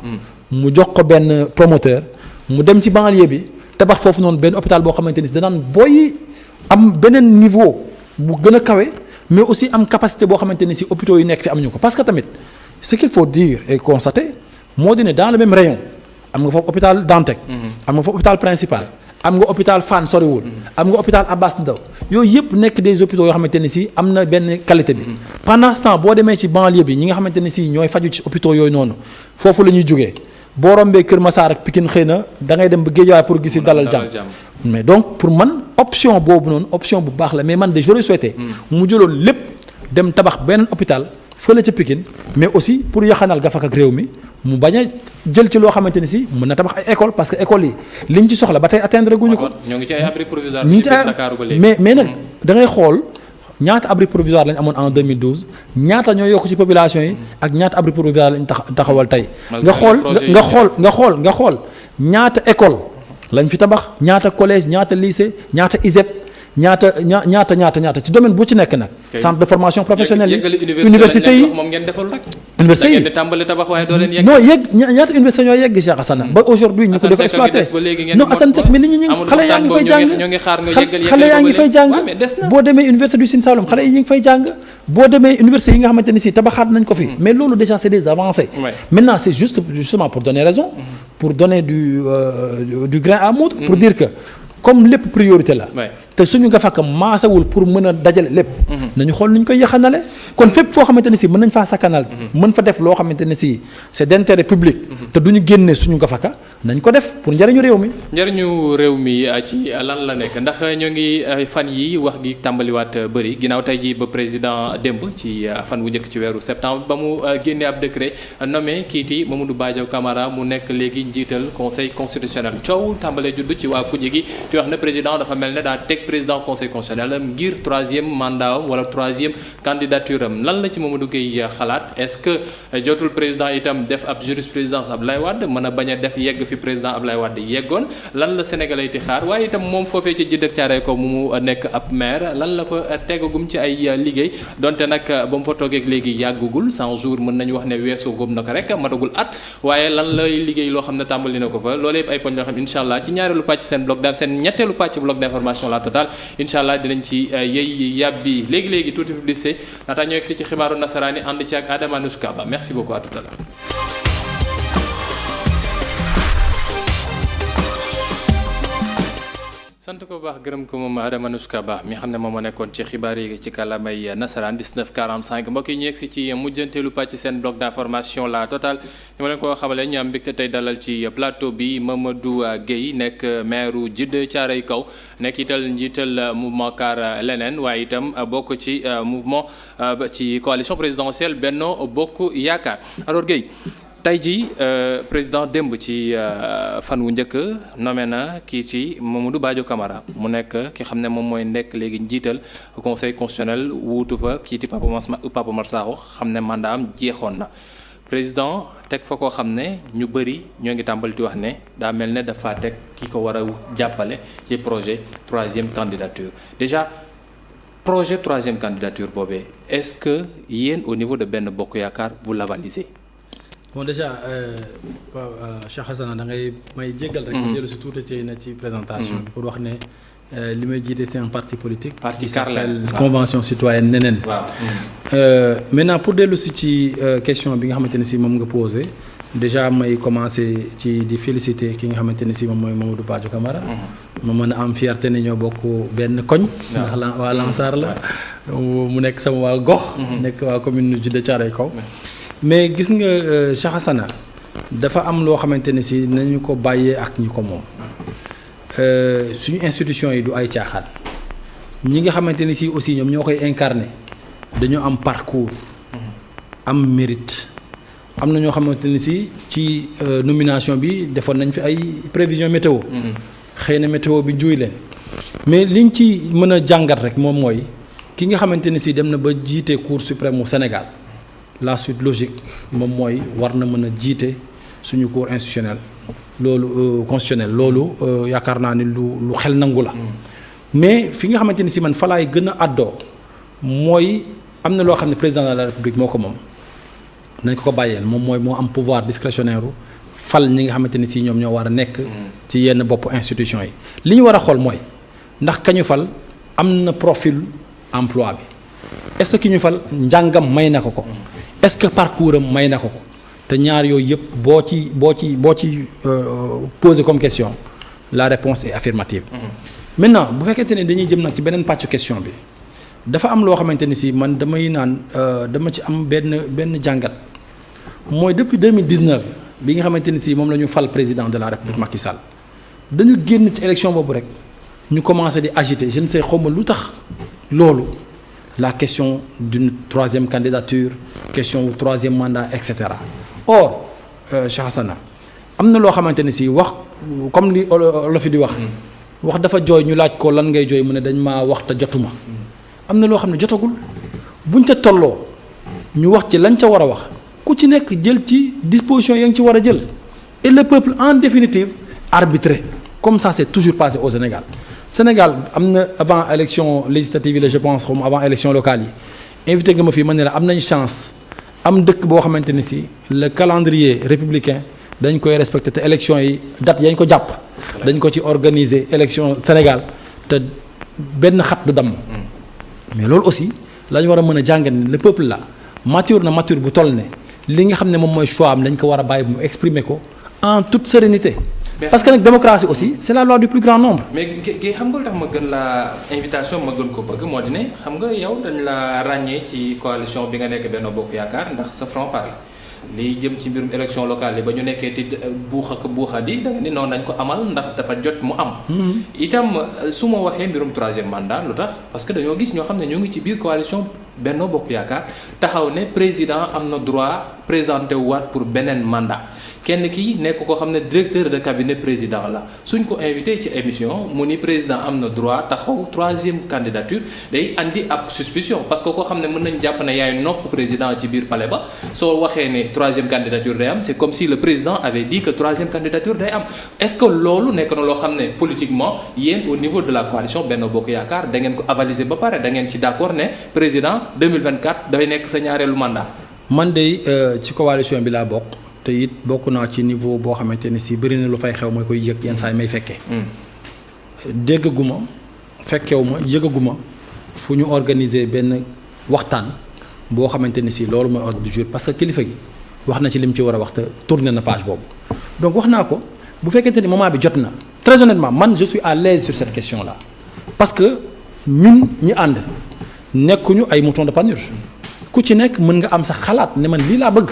Speaker 2: mu jox ko benn promoteur mu dem ci banlieue bi tabax foofu noonu benn hôpital boo xamante ni si danaan booy am beneen niveau bu gën a kawe mais aussi am capacité boo xamante ni si hôpitaux yu nekk fi amuñu ko parce que tamit ce qu'il faut dire et constater moo di ne dans le même rayon am nga foofu hôpital Dantec. am nga foofu hôpital principal. am nga hôpital Fann soriwul. am nga hôpital Abass Ndao yooyu yëpp nekk des hôpitaux yoo xamante ne si am na benn qualité bi. pendant ce temps boo demee ci banlieue bi ñi nga xamante ne si ñooy faju ci hôpitaux yooyu noonu foofu la ñuy jógee boo rombee Kër Massar ak Pikine xëy na da ngay dem ba Guédiawaye pour gisi dalal jàmm. mais donc pour man option boobu noonu option bu baax la mais man de j'aurais souhaité mu jëloon lépp dem tabax beneen hôpital fële ca Pikine mais aussi pour yaxanal gafak ak réew mi mu bañ a jël ci loo xamante ni si mën na tabax ay école parce que école yi liñ ci soxla ba tey atteindre guñu ko.
Speaker 1: ñoo ngi ci ay abri provisoire
Speaker 2: mais nag da ngay xool ñaata abri provisoire lañ amoon en 2012 ñaata ñoo yokk ci population yi ak ñaata abri provisoire lañ taxawal tey. nga xool ñaata école lañ fi tabax ñaata collège ñaata lycée ñaata ISEP ñaata ci domaine bu ci nekk nag. centre de formation professionnelle yi université yi
Speaker 1: moom ngeen defal rek.
Speaker 2: université yi
Speaker 1: da ngeen di tàmbali tabax waaye doo leen yegg.
Speaker 2: non ñaata université ñoo yegg Cheikh Assane ba aujourd'hui ñu ko def exploité non Assane Seck mais nit ñi xale yaa ngi fay jàng xale yaa ngi fay jàng boo demee université du Sine Saloum xale yi ñu ngi fay jàng boo demee université yi nga xamante ni si tabaxaat nañ ko fi mais loolu déjà c'est des avancées maintenant c'est justement pour donner raison pour donner du grain à moudre pour dire que comme lépp priorité la te suñu gafaka maasawul pour mën a dajale lépp nañu xool nu ñu koy yaxanale kon fépp foo xamante ne si mën nañ faa sakkanal mën fa def loo xamante ne si c'est d'intérêt public te duñu génne suñu gafaka nañ ko def pour njëriñu réew mi
Speaker 1: ci lan la nekk ndax ñoo ngi fan yi wax gi tàmbaliwaat bëri ginnaaw tey ji ba président démb ci fan wu njëkk ci weeru septembre ba mu génnee ab décret nommé kiiti Mamadou Badio Camara mu nekk léegi njiital conseil constitutionnel coow tàmbalee judd ci waa kuje gi ci wax ne président dafa mel ne daa teg président conseil constitutionnel ngir troisième mandat am wala troisième candidature am lan la ci Mamadou Gueye xalaat est-ce que jotul président itam def ab jurisprudence Abdoulaye Wade mën a bañ a def yegg fi président Abdoulaye Wade yeggoon lan la Sénégalais di xaar waaye itam moom foofee ci Djiddah Thiaroye Kaw mu nekk ab maire lan la fa tegagum ci ay liggéey donte nag ba mu fa toogeeg léegi yàggugul 100 jours mën nañu wax ne weesu góob na ko rek matagul at waaye lan lay liggéey loo xam ne tàmbali na ko fa loolu yëpp ay poñ yoo xam incha allah ci ñaareelu pàcc seen ñetteelu pàcc bloc d'information la totale incha allah dinañ ci yey yàbbi léegi tuuti publicité laata ñoo egg si ci xibaaru nasaraani ànd ci ak Adama Nuska Ba merci beaucoup à tout à l'heure. sant ko baax gërëm ko moom Adama Nuska Ba mi xam ne moom moo nekkoon ci xibaar yi ci kàllaamay nasaraan 19:45 mbokk yi ñu yegg si ci mujjanteelu pàcc seen bloc d'information la totale ñu ma leen ko xamale ñu am mbégte tey dalal ci plateau bi Mamadou Gueye nekk maire Djiddah Thiaroye Kaw nekk itam njiital mouvement Kaar Leneen waaye itam bokk ci mouvement ci coalition présidentielle Benno Bokk Yaakaar alors Gueye tey jii président démb ci fan wu njëkk nommé na kii ci Mamadou Badio Camara mu nekk ki xam ne moom mooy nekk léegi njiital conseil constitutionnel wuutu fa kii ci Papa Mar Sakho xam ne mandat am jeexoon na président teg fa koo xam ne ñu bëri ñoo ngi tàmbali di wax ne daa mel ne dafa teg ki ko war a jàppale ci projet troisième candidature déjà projet troisième candidature boobee est-ce que yéen au niveau de Benno Bokk Yaakaar vous l'avalisez?
Speaker 2: bon déjà Cheikh Hassana da ngay may jéggal rek. jëlu si tuuti ci présentation bi pour wax ne li may jiite c'est un parti politique.
Speaker 1: parti Kaar Leneen
Speaker 2: convention citoyenne neneen.
Speaker 1: waaw.
Speaker 2: maintenant pour dellu si ci question bi nga xamante ne si moom nga posé déjà may commencer ci di féliciter ki nga xamante ne si moom mooy Mamadou Badio Camara. ma mën a am fierté ne ñoo bokk benn koñ. ndax waa Lansar la. mu nekk sama waa gox. nekk waa commune Djiddah Thiaroye Kaw. mais gis nga Cheikh Hassana dafa am loo xamante ne si nañu ko bàyyee ak ñi ko moom suñu institution yi du ay caaxaan ñi nga xamante ni si aussi ñoom ñoo koy incarner dañoo am parcours am mérite am na ñoo xamante ni si ci nomination bi defoon nañ fi ay prévision météo xëy na météo bi juy leen mais liñ ci mën a jàngat rek moom mooy ki nga xamante ni si dem na ba jiite Cour suprême mu Sénégal la suite logique moom mooy war na mën a jiite suñu cour institutionnel loolu constitutionnel loolu yaakaar naa ni lu xel nangu la mais fi nga xamante ni si man fa laay gën a àddoo mooy am na loo xam ne président de la république moo ko moom nañ ko bàyyeel moom mooy moo am pouvoir discrétionnaire fal ñi nga xamante ni si ñoom ñoo war a nekk ci yenn bopp institution yi li ñu war a xool mooy ndax kañu fal am na profil emploi bi est-ce que ki ñu fal njàngam may na ko ko est-ce que parcours am may na ko ko te ñaar yooyu yëpp boo ci poser comme question la réponse est affirmative maintenant bu fekkente ne dañuy jëm nag ci beneen pàccu question bi dafa am loo xamante ni si man damay naan dama ci am benn jàngat mooy depuis 2019 bi nga xamante ni si moom la ñu fal président de la République Macky Sall dañu génn ci élection boobu rek ñu commencé di agiter je ne sais xawma lu tax loolu la question d'une troisième candidature question wu troisième mandat et cetera or Cheikh Hassana am na loo xamante ni si wax comme li olof di wax dafa jooy ñu laaj ko lan ngay jooy mu ne dañ maa wax te jotuma am na loo xam ne jotagul buñ ca tolloo ñu wax ci lañ ca war a wax ku ci nekk jël ci disposition ya nga ci war a jël et le peuple en définitive arbitré comme ça c'est toujours passé au Sénégal am na avant élection législative yi la je pense comme avant élection locale yi invité nga ma fii ma ne la am nañ chance am dëkk boo xamante ni si le calendrier républicain dañ koy respecté te élection yi date yañ ko jàpp dañ ko ci organiser élection Sénégal te benn xat du damm mais loolu aussi la ñu war a mën a jàngat ni le peuple là mature bu toll ne li nga xam ne moom mooy choix am dañ ko war a bàyyi mu exprimer ko en toute sérénité parce que nag démocratie aussi c'est la loi du plus grand nombre.
Speaker 1: mais gi xam nga lu tax ma gën la invitation ma gën ko bëgg moo di ne xam nga yow dañ la ràññee ci coalition bi nga nekk Benno Bokk Yaakaar ndax sa franc parler li jëm ci mbirum élection locale yi ba ñu nekkee ti buuxadi da nga ni noonu nañ ko amal ndax dafa jot mu am. itam su ma waxee mbirum troisième mandat lu tax parce que dañoo gis ñoo xam ne ñoo ngi ci biir coalition Benno Bokk Yaakaar taxaw ne président am na droit présenté waat pour beneen mandat. kenn kii nekk koo xam ne directeur de cabinet président la suñ ko invité ci émission mu ni président am na droit taxaw troisième candidature day andi ab suspicion parce que koo xam ne mën nañ jàpp ne yaay nopp président ci biir palais ba soo waxee ne troisième candidature day am c'est comme si le président avait dit que troisième candidature day am est-ce que loolu nekk na loo xam ne politiquement yéen au niveau de la coalition Benno Bokk Yaakaar da ngeen ko avaliser ba pare da ngeen ci d'accord ne président 2024 dafay nekk sa ñaareelu mandat.
Speaker 2: man de ci coalition bi laa bokk. te it bokk naa ci niveau boo xamante ne si bëri na lu fay xew mooy koy yëg yenn saa yi may fekkee. déggaguma fekkewuma yëgaguma fu ñu organiser benn waxtaan boo xamante ne si loolu mooy ordre du jour parce que kilifa gi wax na ci lim ci war a wax te tourné na page boobu. donc wax naa ko bu fekkente ni moment bi jot na très honnêtement man je suis à l'aise sur cette question là parce que ñun ñi ànd nekkuñu ay moutons de Panurge ku ci nekk mën nga am sa xalaat ne man lii laa bëgg.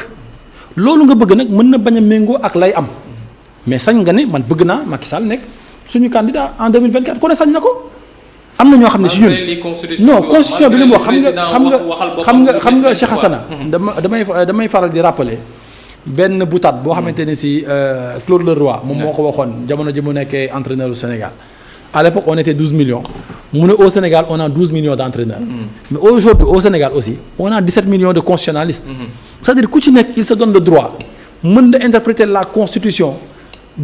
Speaker 2: loolu nga bëgg nag mën na bañ a méngoo ak lay am mais sañ nga ne man bëgg naa Macky Sall nekk suñu candidat en 2024 ku ne sañ na ko am na ñoo xam ne si ñun non constitution bi li mu wax xam nga Cheikh Hassana damay faral di rappeler benn boutade boo xamante ne si Claude Leroy moom moo ko waxoon jamono ji mu nekkee entraîneur du Sénégal à l'époque on était 12 millions mu ne au Sénégal on a 12 millions d'entraîneurs mais aujourd'hui au Sénégal aussi on a 17 millions de constitutionnalistes c'est-à-dire ku ci nekk il se donne le droit mën na interpréter la constitution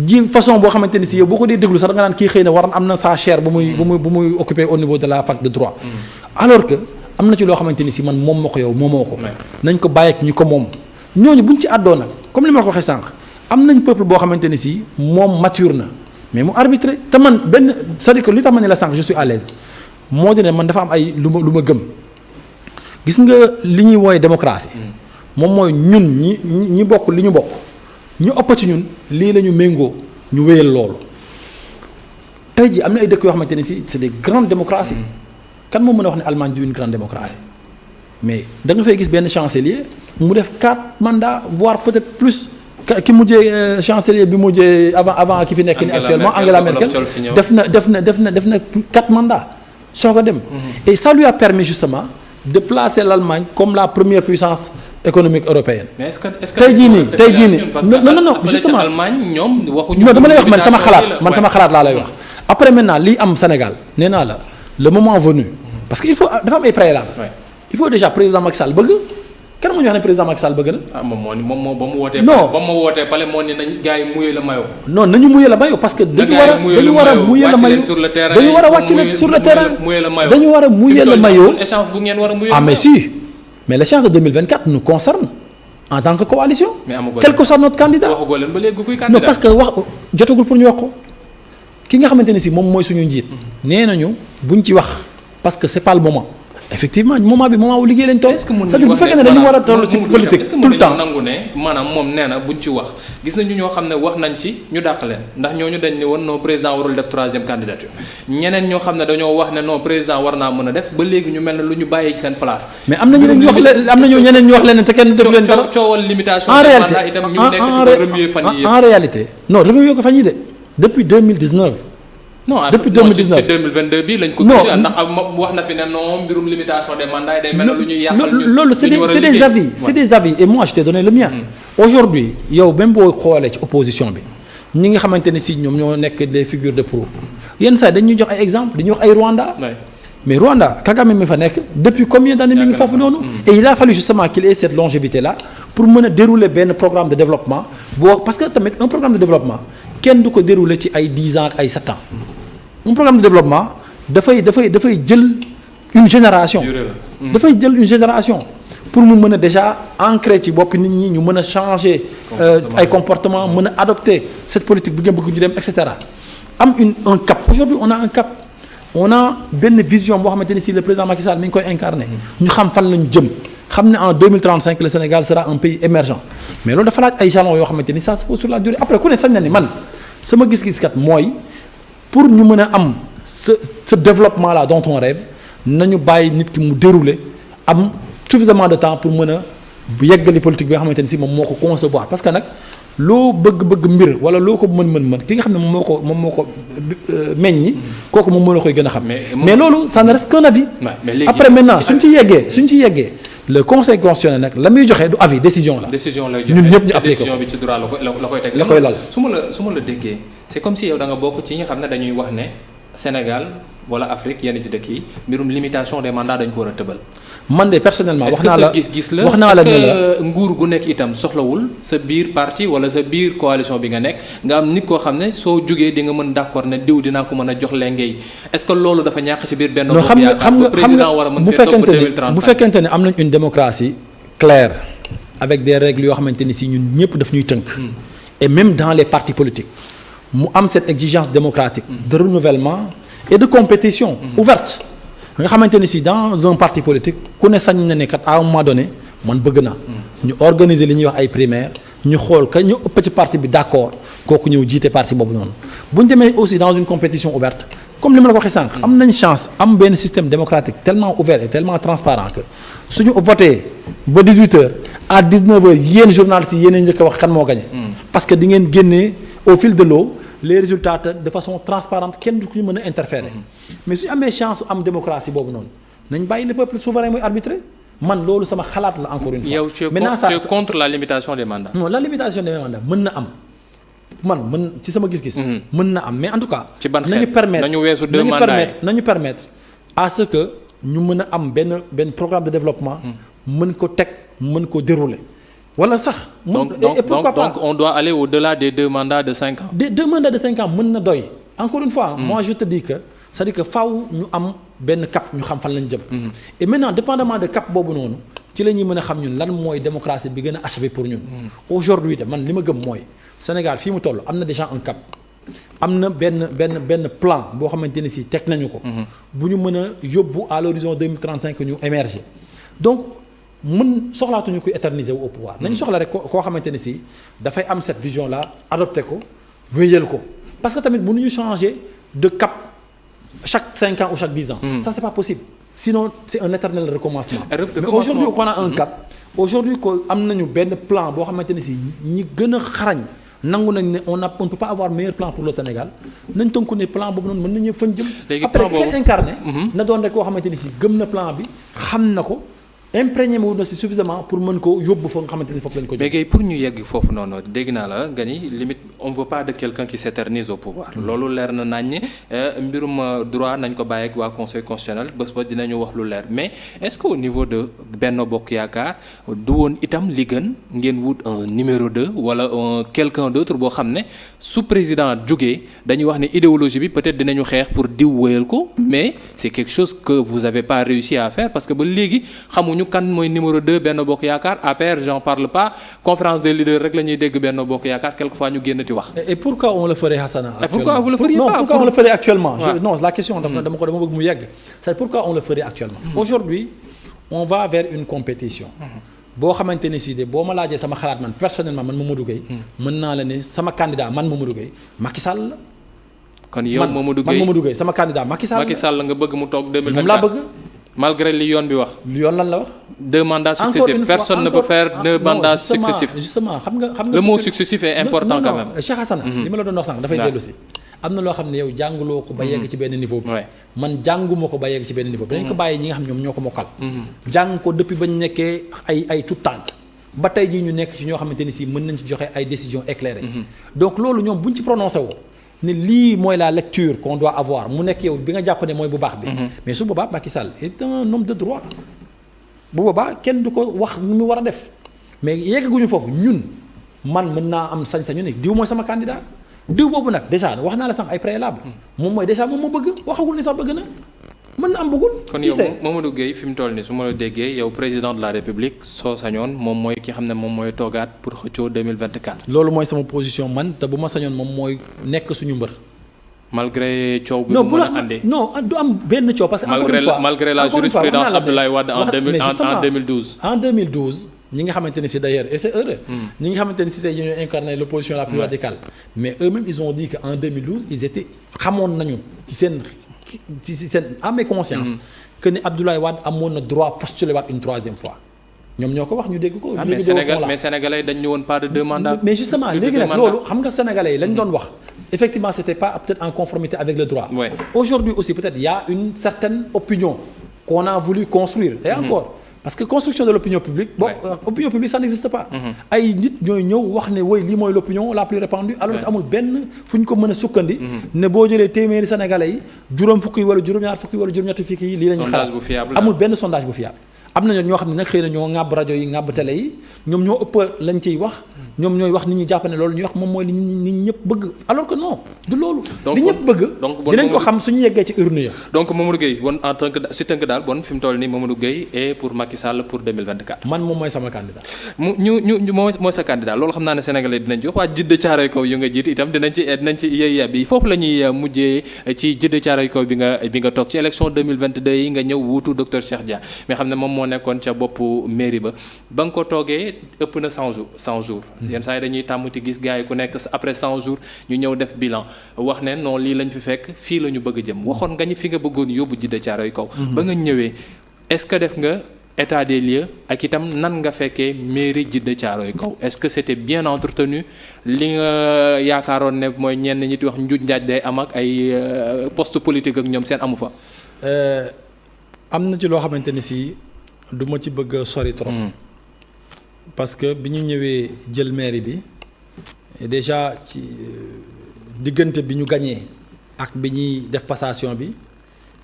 Speaker 2: ji façon boo xamante ni si yow boo ko dee déglu sax da nga naan kii xëy na war am na sa chaire bu muy occuper au niveau de la fac de droit alors que am na ci loo xamante ni si man moom moo ko yow moomoo ko nañ ko bàyyi ak ñi ko moom ñooñu buñ ci àddoo nag comme li ma ko waxee sànq am nañ peuple boo xamante ni si moom mature na mais mu arbitré te man benn c'est-à-dire que li tax ma ne la sànq je suis à l'aise moo di ne man dafa am ay lu ma gëm gis nga li ñuy wooye démocratie moom mooy ñun ñi bokk li ñu bokk ñu ëpp ci ñun lii la ñu méngoo ñu wéyal loolu tey jii am na ay dëkk yoo xamante ne si c'est des grandes démocraties kan moo mën a wax ne Allemagne du une grande démocratie mais da nga fay gis benn chancelier mu def 4 mandats voire peut-être plus ki mujjee chancelier bi mujjee avant ki fi nekk ni actuellement Angela Merkel def na 4 mandats soo ko dem. Et ça lui a permis justement de placer l'Allemagne comme la première puissance économique européenne.
Speaker 1: mais est-ce que
Speaker 2: tey jii nii non justement
Speaker 1: Allemagne ñoom waxuñu.
Speaker 2: non dama lay wax man sama xalaat laa lay wax. après maintenant lii am Sénégal nee naa la le moment venu parce que il faut dafa am ay préalables. il faut déjà président Macky Sall bëgg. kan moo ñu wax ne président Macky Sall bëgg na.
Speaker 1: ah moom moo ba mu wootee.
Speaker 2: non
Speaker 1: ba mu wootee pale moo ne nañ gars yi muyee la maillot.
Speaker 2: non nañu muyee la maillot parce que. dañu war a muyee la maillot dañu war a wàcc leen sur le terrain dañu war a muyee la maillot.
Speaker 1: échéance bu ngeen war a muyee.
Speaker 2: ah mais si mais l'échéance de 2024 nous concerne en tant que coalition.
Speaker 1: mais amagoo
Speaker 2: quel que soit notre candidat.
Speaker 1: waxagoo leen ba léegi kuy candidat.
Speaker 2: non parce que wax jotagul pour ñu wax ko ki nga xamante ne si moom mooy suñu njiit. nee nañu buñ ci wax parce que c'est pas le moment. effectivement moment bi moment wu liggéey lañ toll. c'est-à-dire bu fekkee ne dañu war a toll ci politique tout le temps
Speaker 1: nangu ne maanaam moom nee na buñ ci wax gis nañu ñoo xam ne wax nañ ci ñu dàq leen ndax ñooñu dañ ne woon non président warul def 3e candidature ñeneen ñoo xam ne dañoo wax ne non président war naa mën a def ba léegi ñu mel ne lu ñu bàyyi ci seen place.
Speaker 2: mais am na ñeneen ñu wax leen am na ñeneen ñu wax leen te kenn def leen dara.
Speaker 1: coowal limitation des mandats itam ñu nekk ci remuer fan yi
Speaker 2: en réalité non remuer ko fan yi de depuis 2019.
Speaker 1: non
Speaker 2: depuis 2019
Speaker 1: ci 2022 bi lañ ko. non ndax wax na fi ne non mbirum limitation des mandats yi day mel ne lu ñuy yàqal
Speaker 2: loolu c'est des avis c'est des avis et moi je t'ai donné le mien. aujourd'hui yow même boo xoolee ci opposition bi ñi nga xamante ne si ñoom ñoo nekk des figures de proue yenn saa dañuy jox ay exemples dañuy wax ay Rwanda. mais Rwanda Kagame mi fa nekk depuis combien d'années mi ngi foofu noonu. et il a fallu justement qu'il ait cette longévité là pour mën a dérouler benn programme de développement parce que tamit un programme de développement kenn du ko dérouler ci ay 10 ans ak ay 7 ans. un programme de développement dafay jël une génération. dafay jël une génération pour mu mën a déjà ancrer ci bopp nit ñi ñu mën a changer ay comportement mën a adopter cette politique bi ngeen bëgg ñu dem et cetera am un cap aujourd'hui on a un cap on a benn vision boo xamante ni si le président Macky Sall mi ngi koy incarner ñu xam fan lañu jëm xam ne en 2035 le Sénégal sera un pays émergent mais loolu dafa laaj ay jalons yoo xamante ni ça se pose sur la durée après ku ne sañ na ni man sama gis-gis kat mooy pour ñu mën a am ce développement là dont on rêve nañu bàyyi nit ki mu dérouler am suffisamment de temps pour mën a yeggali politique bi nga xamante ni si moom moo ko concevoir parce que nag loo bëgg mbir wala loo ko mën ki nga xam ne moom moo ko meññi kooku moom moo la koy gën a xam. mais loolu ça ne reste qu'un avis. après maintenant suñ ci yeggee le conseil constitutionnel nag la muy joxe du avis décision la.
Speaker 1: décision lay joxe
Speaker 2: ñun ñëpp ñu appliqué ko
Speaker 1: décision bi ci droit la koy teg.
Speaker 2: la koy lal
Speaker 1: su ma la déggee c'est comme si yow da nga bokk ci ñi nga xam ne dañuy wax ne Sénégal wala Afrique yenn ci dëkk yi mbirum limitation des mandats dañ ko war a tëbal.
Speaker 2: man de personnellement wax naa la
Speaker 1: gis-gis la est-ce que nguur gu nekk itam soxlawul sa biir parti wala sa biir coalition bi nga nekk nga am nit koo xam ne soo jugee di nga mën d'accord ne diw dinaa ko mën a jox lengay est-ce que loolu dafa ñàkk ci biir benn
Speaker 2: xam nga bu fekkente ne am nañ une démocratie claire avec des règles yoo xamante ni si ñun ñëpp daf ñuy tënk et même dans les partis politiques mu am cette exigence démocratique de renouvellement et de compétition ouverte nga xamante ni si dans un parti politique ku ne sañ na ne kat à un moment donné man bëgg naa ñu organiser li ñuy wax ay primaires ñu xool ka ñu ëpp ci parti bi d'accord kooku ñëw jiite parti boobu noonu bu ñu demee aussi dans une compétition ouverte comme li ma la ko waxee sànq am nañ chance am benn système démocratique tellement ouvert et tellement transparent que suñu voté ba 18h à 19h yéen journalistes yi yéen a njëkk a wax kan moo gagné. parce que di ngeen génnee au fil de l'eau les résultats de façon transparente kenn du ko mën a interférer mais su amee chance am démocratie boobu noonu nañ bàyyi le peuple souverain muy arbitrer man loolu sama xalaat la encore une fois.
Speaker 1: yow tu es contre la limitation des mandats.
Speaker 2: non la limitation des mandats mën na am man ci sama gis-gis. mën na am mais en tout cas.
Speaker 1: ci ban xeet nañu weesu 2 mandats
Speaker 2: nañu permettre à ce que ñu mën a am benn programme de développement. mën ko teg mën ko dérouler. wala sax.
Speaker 1: donc on doit aller au-delà des 2 mandats de 5 ans.
Speaker 2: des 2 mandats de 5 ans mën na doy. encore une fois moi je te dis que c'est-à-dire que faaw ñu am benn cap ñu xam fan lañ jëm. et maintenant dépendamment de cap boobu noonu ci la ñuy mën a xam ñun lan mooy démocratie bi gën a achevé pour ñun. aujourd'hui de man li ma gëm mooy Sénégal fii mu toll am na déjà un cap. am na benn plan boo xamante ne si teg nañu ko. bu ñu mën a yóbbu à l'horizon 2035 ñu émerger donc. soxlaatuñu koy éterniser wu au pouvoir nañu soxla rek koo xamante ne si dafay am cette vision là adopté ko wéyal ko parce que tamit mënuñu changer de cap chaque 5 ans ou chaque 10 ans. Ça c'est pas possible sinon c'est un éternel recommencement. Mais aujourd'hui qu'on a un cap aujourd'hui ko am nañu benn plan boo xamante ne si ñi gën a xarañ nangu nañ ne on ne peut pas avoir meilleur plan pour le Sénégal nañ tënku ne plan boobu noonu mën nañu fañ jëm. après ki koy incarné. na doon rek koo xamante ni si gëm na plan bi xam na ko. imprégné wu na si suffisamment pour mën ko yóbbu fa nga xamante ni foofu lañ ko jël.
Speaker 1: mais pour ñu yegg foofu noonu dégg naa la nga ni limite on veut pas de quelqu'un qui s'éternise au pouvoir loolu leer na nañ mbirum droit nañ ko bàyyi ak waa conseil constitutionnel bés ba dinañu wax lu leer mais est-ce que au niveau de Benno Bokk Yaakaar du woon itam li gën ngeen wut un numéro 2 wala quelqu'un d'autre boo xam ne su président jógee dañuy wax ne idéologie bi peut-être dinañu xeex pour diw wéyal ko mais c'est quelque chose que vous avez pas réussi à faire parce que ba léegi xamuñu kan mooy numéro 2 Benno Bokk Yaakaar APR j'en parle pas conférence des leaders rek la ñuy dégg Benno Bokk Yaakaar quelquefois ñu génnati wax.
Speaker 2: Et pourquoi on le ferait Hassana actuellement?
Speaker 1: Pourquoi vous le feriez pas?
Speaker 2: Pourquoi on le ferait actuellement? Non, la question dama bëgg mu yegg. C'est pourquoi on le ferait actuellement. Aujourd'hui, on va vers une compétition. boo xamante ne si de boo ma laajee sama xalaat man personnellement man Mamadou Gueye. mën naa la ne sama candidat man Mamadou Gueye Macky Sall la.
Speaker 1: kon yow Mamadou Gueye
Speaker 2: man Mamadou Gueye sama candidat Macky Sall la.
Speaker 1: Macky Sall nga bëgg mu toog 2024
Speaker 2: moom laa bëgg.
Speaker 1: malgré li yoon bi wax.
Speaker 2: li yoon lan la wax.
Speaker 1: 2 mandats successifs personne ne peut faire 2 mandats successifs.
Speaker 2: justement xam nga
Speaker 1: le mot successif est important quand même.
Speaker 2: Cheikh Hassana li ma la doon wax sànq dafay dellu si. am na loo xam ne yow jànguloo ko ba yegg ci benn niveau bi. man jànguma ko ba yegg ci benn niveau bi. dañ ko bàyyi ñi nga xam ñoom ñoo ko mokkal. jàng ko depuis ba ñu nekkee ay tout tànk ba tey jii ñu nekk ci ñoo xamante ni si mën nañ ci joxe ay décisions éclairées. donc loolu ñoom buñ ci prononcé woo. ne lii mooy la lecture qu'on doit avoir mu nekk yow bi nga jàpp ne mooy bu baax bi. mais su boobaa Macky Sall est un homme de droit. bu boobaa kenn du ko wax nu mu war a def mais yeggaguñu foofu ñun man mën naa am sañ-sañu ne diw mooy sama candidat diw boobu nag déjà wax naa la sax ay préalable moom mooy déjà moom moo bëgg waxagul ni sax bëgg na mën na am bëggul.
Speaker 1: kon yow Mamadou Gueye fi mu toll nii su ma la déggee yow président de la République soo sañoon moom mooy ki xam ne moom mooy toogaat pour xëccoo 2024.
Speaker 2: loolu mooy sama position man te bu ma sañoon moom mooy nekk suñu mbër.
Speaker 1: malgré coow bi mu mën a andee.
Speaker 2: non du am benn coow parce que. encore une fois
Speaker 1: malgré la jurisprudence Abdoulaye Wade en 2012.
Speaker 2: en 2012 ñi nga xamante ni si d'ailleurs et c'est heureux. ñi nga xamante ni si tey ñoo incarné l'opposition la plus radicale. mais eux-mêmes ils ont dit que en 2012 ils étaient xamoon nañu ci seen âme et conscience. que ni Abdoulaye Wade amoon na droit postuler waat une troisième fois. ñoom ñoo ko wax ñu dégg ko.
Speaker 1: mais sénégalais dañ ñu woon pas de 2 mandats.
Speaker 2: mais justement léegi nag loolu xam nga sénégalais yi lañ doon wax. effectivement c'était pas peut-être en conformité avec le droit.
Speaker 1: Ouais.
Speaker 2: Aujourd'hui aussi peut-être il y a une certaine opinion qu'on a voulu construire. Et encore parce que construction de l'opinion publique. Opinion publique ça n'existe pas. ay nit ñooy ñëw wax ne woy lii mooy l'opinion la plus répandue. alors que amul benn fu ñu ko mën a sukkandi. ne boo jëlee téeméeri sénégalais yi juróom fukki wala juróom-ñaar fukki wala juróom-ñetti fukki yi lii la ñu xalaat
Speaker 1: sondage bu fiable
Speaker 2: amul benn sondage bu fiable. am na ñoo xam ne nag xëy na ñoo ŋàbb rajo yi ŋàbb télé yi ñoom ñoo ëpp lañ ciy wax ñoom ñooy wax nit ñi jàpp ne loolu ñuy wax moom mooy li nit ñi ñëpp bëgg alors que non du loolu. li ñëpp bëgg dinañ ko xam suñu yeggee ci urne ya.
Speaker 1: donc Mamadou Gueye bon en tant que si tënk daal bon fi mu toll nii Mamadou Gueye est pour Macky Sall pour 2024.
Speaker 2: man moom mooy sama candidat.
Speaker 1: ñu mooy sa candidat loolu xam naa ne sénégalais dinañ ci wax waa Jidda Caaroy Kaw yu nga jiit itam dinañ ci yey yab yi foofu la ñuy mujjee ci Jidda Caaroy Kaw bi nga toog ci élection 2022 yi nga ñëw wuutu docteur Cheikh Dia mais xam ne moom moo nekkoon ca boppu mairie ba nga ko toogee ëpp na 100 jours yenn saa yi dañuy tàmmati gis gars yi ku nekk après 100 jours ñu ñëw def bilan wax ne non lii lañ fi fekk fii la ñu bëgg jëm waxoon nga ñi fi nga bëggoon yóbbu Jidda Caaroy Kaw ba nga ñëwee est-ce que def nga état des lieux ak itam nan nga fekkee mairie Jidda Caaroy Kaw est-ce que c'était bien entretenu li nga yaakaaroon ne mooy ñenn ñi di wax njuuj njaaj day am ak ay poste politique ak ñoom seen amu fa
Speaker 2: am na ci loo xamante ni si du ma ci bëgg sori trop parce que bi ñu ñëwee jël mairie bi déjà ci diggante bi ñu gañee ak bi ñuy def passation bi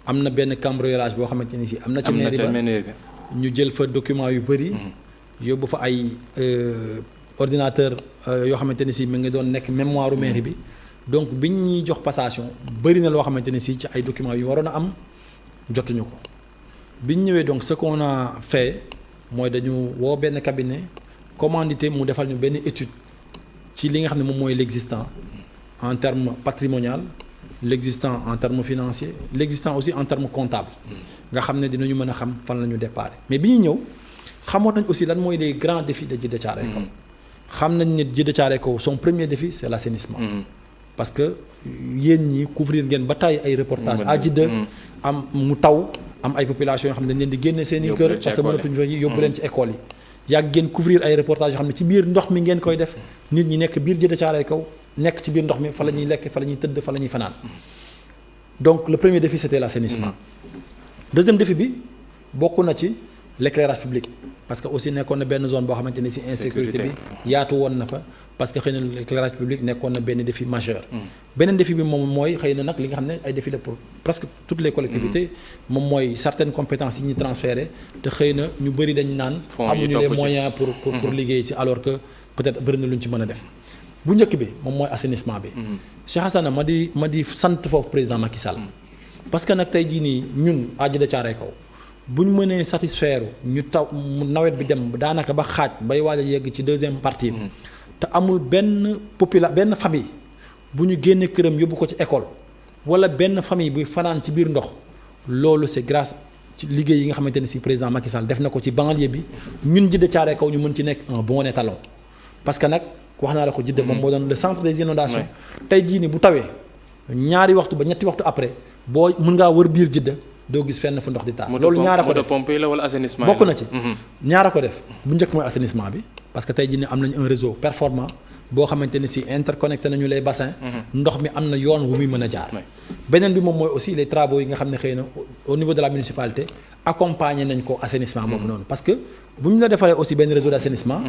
Speaker 2: am na benn cambriolage boo xamante ni si am na ci mairie ba ñu jël fa document yu bëri yóbbu fa ay ordinateur yoo xamante ni si mu ngi doon nekk mémoire mairie bi donc biñ ñuy jox passation bëri na loo xamante ni si ci ay documents yu waroon a am jotuñu ko biñ ñëwee donc ce qu'on a fait mooy dañu woo benn cabinet commandité mu defal ñu benn étude ci li nga xam ne moom mooy l'existant en termes patrimonial l'existant en termes financiers l'existant aussi en termes comptables nga xam ne dinañu mën a xam fan la ñu départ mais bi ñu ñëw xamoon nañ aussi lan mooy les grands défis de Djiddah Thiaroye Kao xam nañ ne Djiddah Thiaroye Kao son premier défi c'est l'assainissement parce que yéen ñi couvrir ngeen ba tey ay reportages à Djiddah am mu taw am ay population yoo xam ne dañ leen di génne seen i kër parce que mënatuñu fa yóbbu leen ci école yi yàgg ngeen couvrir ay reportages yoo xam ne ci biir ndox mi ngeen koy def nit ñi nekk biir Djeddah Thiaroye Kaw nekk ci biir ndox mi fa la ñuy lekk fa la ñuy tëdd fa la ñuy fanaan donc le premier défi c'était l'assainissement deuxième défi bi bokk na ci l'éclairage public parce que aussi nekkoon na benn zone boo xamante ni ci insécurité bi yaatu woon na fa parce que xëy na l'éclairage public nekkoon na benn défi majeur beneen défi bi moom mooy xëy na nag li nga xam ne ay défi la pour presque toutes les collectivités moom mooy certaines compétences yi ñu transféré te xëy na ñu bëri dañ naan amuñu les moyens pour liggéey ci alors que peut-être bëri na lu ñu ci mën a def bu njëkk bi moom mooy assainissement bi Cheikh Hassana ma di sant foofu président Macky Sall parce que nag tey jii nii ñun à Djeddah Thiaroye Kaw bu ñu mënee satisfaire ñu taw nawet bi dem daanaka ba xaaj bay waaj a yegg ci deuxième partie te amul benn benn famille bu ñu génnee këram yóbbu ko ci école wala benn famille buy fanaan ci biir ndox loolu c'est grâce ci liggéey yi nga xamante ne si président Macky Sall def na ko ci banlieue bi ñun Djeddah Thiaroye Kaw ñu mën ci nekk un bon étalon parce que nag wax naa la ko Djeddah moom moo doon le centre des inondations tey jii nii bu tawee ñaari waxtu ba ñetti waxtu après boo mën ngaa wër biir Djeddah doo gis fenn fu ndox di taa loolu ñaara ko def pompe la wala assainissement bokk na ci ñaara ko def bu njëkk mooy assainissement bi parce que tey jii nii am nañu un réseau performant boo xamante ni si interconnecté nañu les bassins ndox mi am na yoon wu muy mën a jaar beneen bi moom mooy aussi les travaux yi nga xam ne xëy na au niveau de la municipalité accompagner nañ ko assainissement boobu noonu parce que bu ñu la defaree aussi benn réseau d'assainissement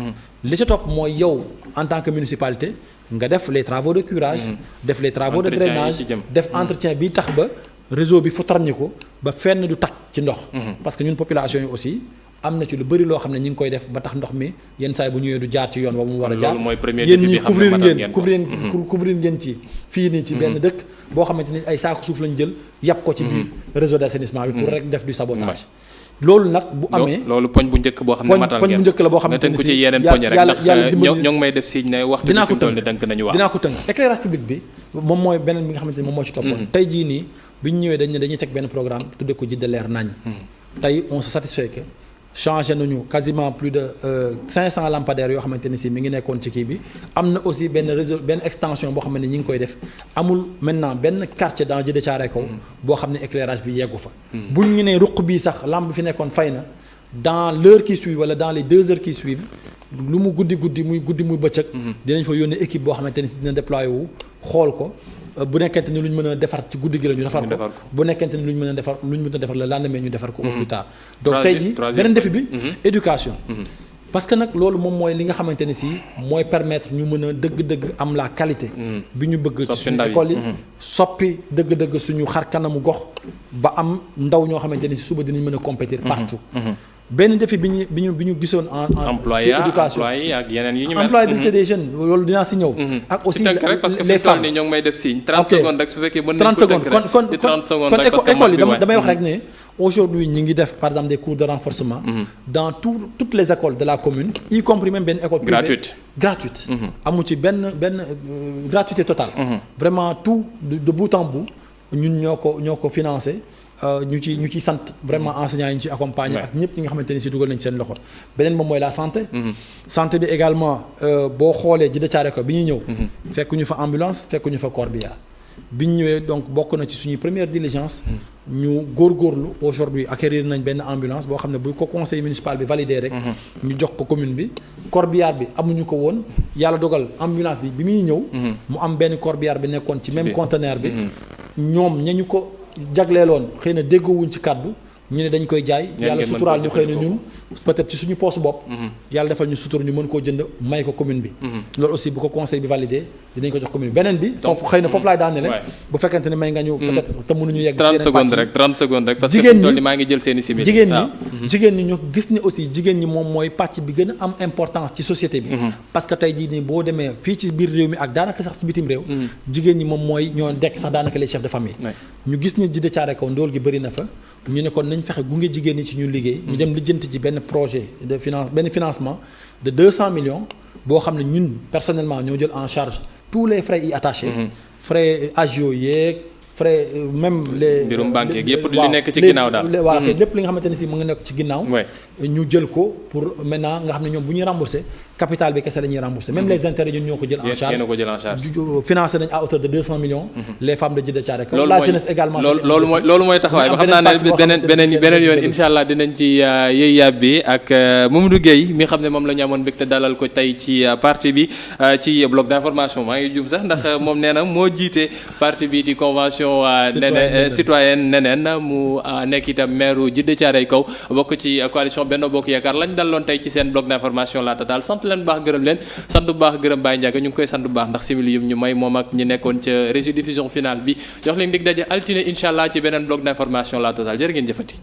Speaker 2: li ci topp mooy yow en tant que municipalité nga def les travaux de curage def les travaux de drainage def entretien bi tax ba réseau bi futarñi ko ba fenn du takk ci ndox parce que ñun population yi aussi am na ci lu bëri loo xam ne ñi ngi koy def ba tax ndox mi yenn saa yi bu ñëwee du jaar ci yoon wa mu war a jaar yéen ñi couvrir ngeen ci fii nii ci benn dëkk boo xamante ni ay saako suuf lañu jël yàpp ko ci biir réseau d'assainissement bi pour rek def du sabotage loolu nag bu amee
Speaker 1: loolu poñ bu njëkk boo xam ne matal ngeen
Speaker 2: poñ bu njëkk la boo xamante ni
Speaker 1: si yeneen poñ rek ndax ñoo ngi may def signe ne waxtu bi fi mu toll ni dënk nañu wax
Speaker 2: dinaa ko tënk éclairage public bi moom mooy beneen bi nga xamante ni moom moo ci toppoon tey jii nii bi ñu ñëwee dañuy teg benn programme tudde ko Djeddah leer nañ tey on se satisfait que changé nañu quasiment plus de 500 lampadaires yoo xamante ni si mi ngi nekkoon ci kii bi am na aussi benn réseau benn extension boo xam ne ñi ngi koy def amul maintenant benn quartier dans Djeddah Thiaroye Kaw boo xam ne éclairage bi yeggu fa buñ ñu ne ruq bii sax lampe bi fi nekkoon fay na dans l'heure qui suit wala dans les 2 heures qui suivent lu mu guddi muy bëccëg dinañ fa yónnee équipe boo xamante ni si dina déployer wu xool ko bu nekkente ni lu ñu mën a defar ci guddi gi la ñu defar ko bu nekkente ni lu ñu mën a defar le lendemain ñu defar ko au plus tard donc tey jii beneen défi bi éducation parce que nag loolu moom mooy li nga xamante ni si mooy permettre ñu mën a dëgg-dëgg am la qualité bi ñu bëgg ci suñu école yi soppi dëgg-dëgg suñu xar kanamu gox ba am ndaw ñoo xamante ni si suba dinañ mën a compétir partout benn défi bi ñu gisoon en ci éducation
Speaker 1: ak yeneen yi ñu mel
Speaker 2: employabilité des jeunes loolu dinaa si ñëw ak aussi
Speaker 1: les femmes ni ñoo ngi may def signe 30 secondes rek su fekkee mën nañ ko tënk rek
Speaker 2: kon
Speaker 1: 30 secondes rek parce que
Speaker 2: école yi damay wax rek ne aujourd'hui ñi ngi def par exemple des cours de renforcement dans toutes les écoles de la commune y compris même benn école privée gratuite amu ci benn gratuité totale vraiment tout de bout en bout ñun ñoo ko financé ñu ci sant vraiment enseignants yi ñu ci accompagner ak ñëpp ñi nga xamante ni si dugal nañ seen loxo beneen moom mooy la santé santé bi également boo xoolee Djeddah Thiaroye Kaw bi ñuy ñëw fekk ñu fa ambulance fekk ñu fa corbillard bi ñu ñëwee donc bokk na ci suñuy première diligence ñu góorgóorlu aujourd'hui acquérir nañ benn ambulance boo xam ne bu ko conseil municipal bi validé rek ñu jox ko commune bi corbillard bi amuñu ko woon yàlla dogal ambulance bi muy ñëw mu am benn corbillard bi nekkoon ci même conteneur bi ñoom ñañu ko jagleeloon xëy na déggoowuñ ci kàddu ñu ne dañ koy jaay yàlla suturaal ñu xëy na ñun peut-être ci suñu poche bopp yàlla defal ñu sutur ñu mën koo jënd may ko commune bi loolu aussi bu ko conseil bi validé dinañ ko jox commune bi beneen bi foofu xëy na foofu laay daanele bu fekkente ne may nga ñu peut-être te mënuñu yegg 30
Speaker 1: secondes rek parce que tool ni maa ngi jël seeni simili
Speaker 2: jigéen ñi ñu gis ni aussi jigéen ñi moom mooy pàcc bi gën a am importance ci société bi parce que tey jii nii boo demee fii ci biir réew mi ak daanaka sax ci bitim réew jigéen ñi moom mooy ñoo dekk sax daanaka les chefs de famille ñu gis ni Djeddah Thiaroye Kaw ndóol gi bëri na fa ñu ne kon nañ fexe gunge jigéen ñi ci ñu liggéey ñu dem lijjanti ci benn projet de financement de 200 millions boo xam ne ñun personnellement ñoo jël en charge tous les frais y attachés frais agio yeeg frais même les
Speaker 1: mbirum banque yeeg yëpp li nekk ci ginnaaw daal
Speaker 2: waaw lépp li nga xamante ne si mu ngi nekk ci ginnaaw ñu jël ko pour maintenant nga xam ne ñoom bu ñuy rembourser capital bi kese la ñuy rembourser même les intérêts ñun ñoo ko jël en charge financé nañ à hauteur de 200 millions les femmes de Djeddah Thiaroye Kaw la jeunesse également
Speaker 1: loolu mooy taxawaay ba xam naa ne beneen yoon insha allah dinañ ci yëy yàbbi ak Mamadou Gueye mi xam ne moom la ñu amoon mbégte dalal ko tey ci parti bi ci bloc d'information maa ngi jum sax ndax moom nee na moo jiite parti bi di convention citoyenne neneen mu nekk itam maire Djeddah Thiaroye Kaw bokk ci coalition Benno Bokk Yaakaar lañ daloon tey ci seen bloc d'information la totale sant leen baax gërëm leen sant bu baax gërëm Baye Ndiaga ñu ngi koy sant bu baax ndax simili yum ñu may moom ak ñi nekkoon ca régie diffusion finale bi jox leen dig daje altine incha allah ci beneen bloc d'information la totale jërë ngeen jëfati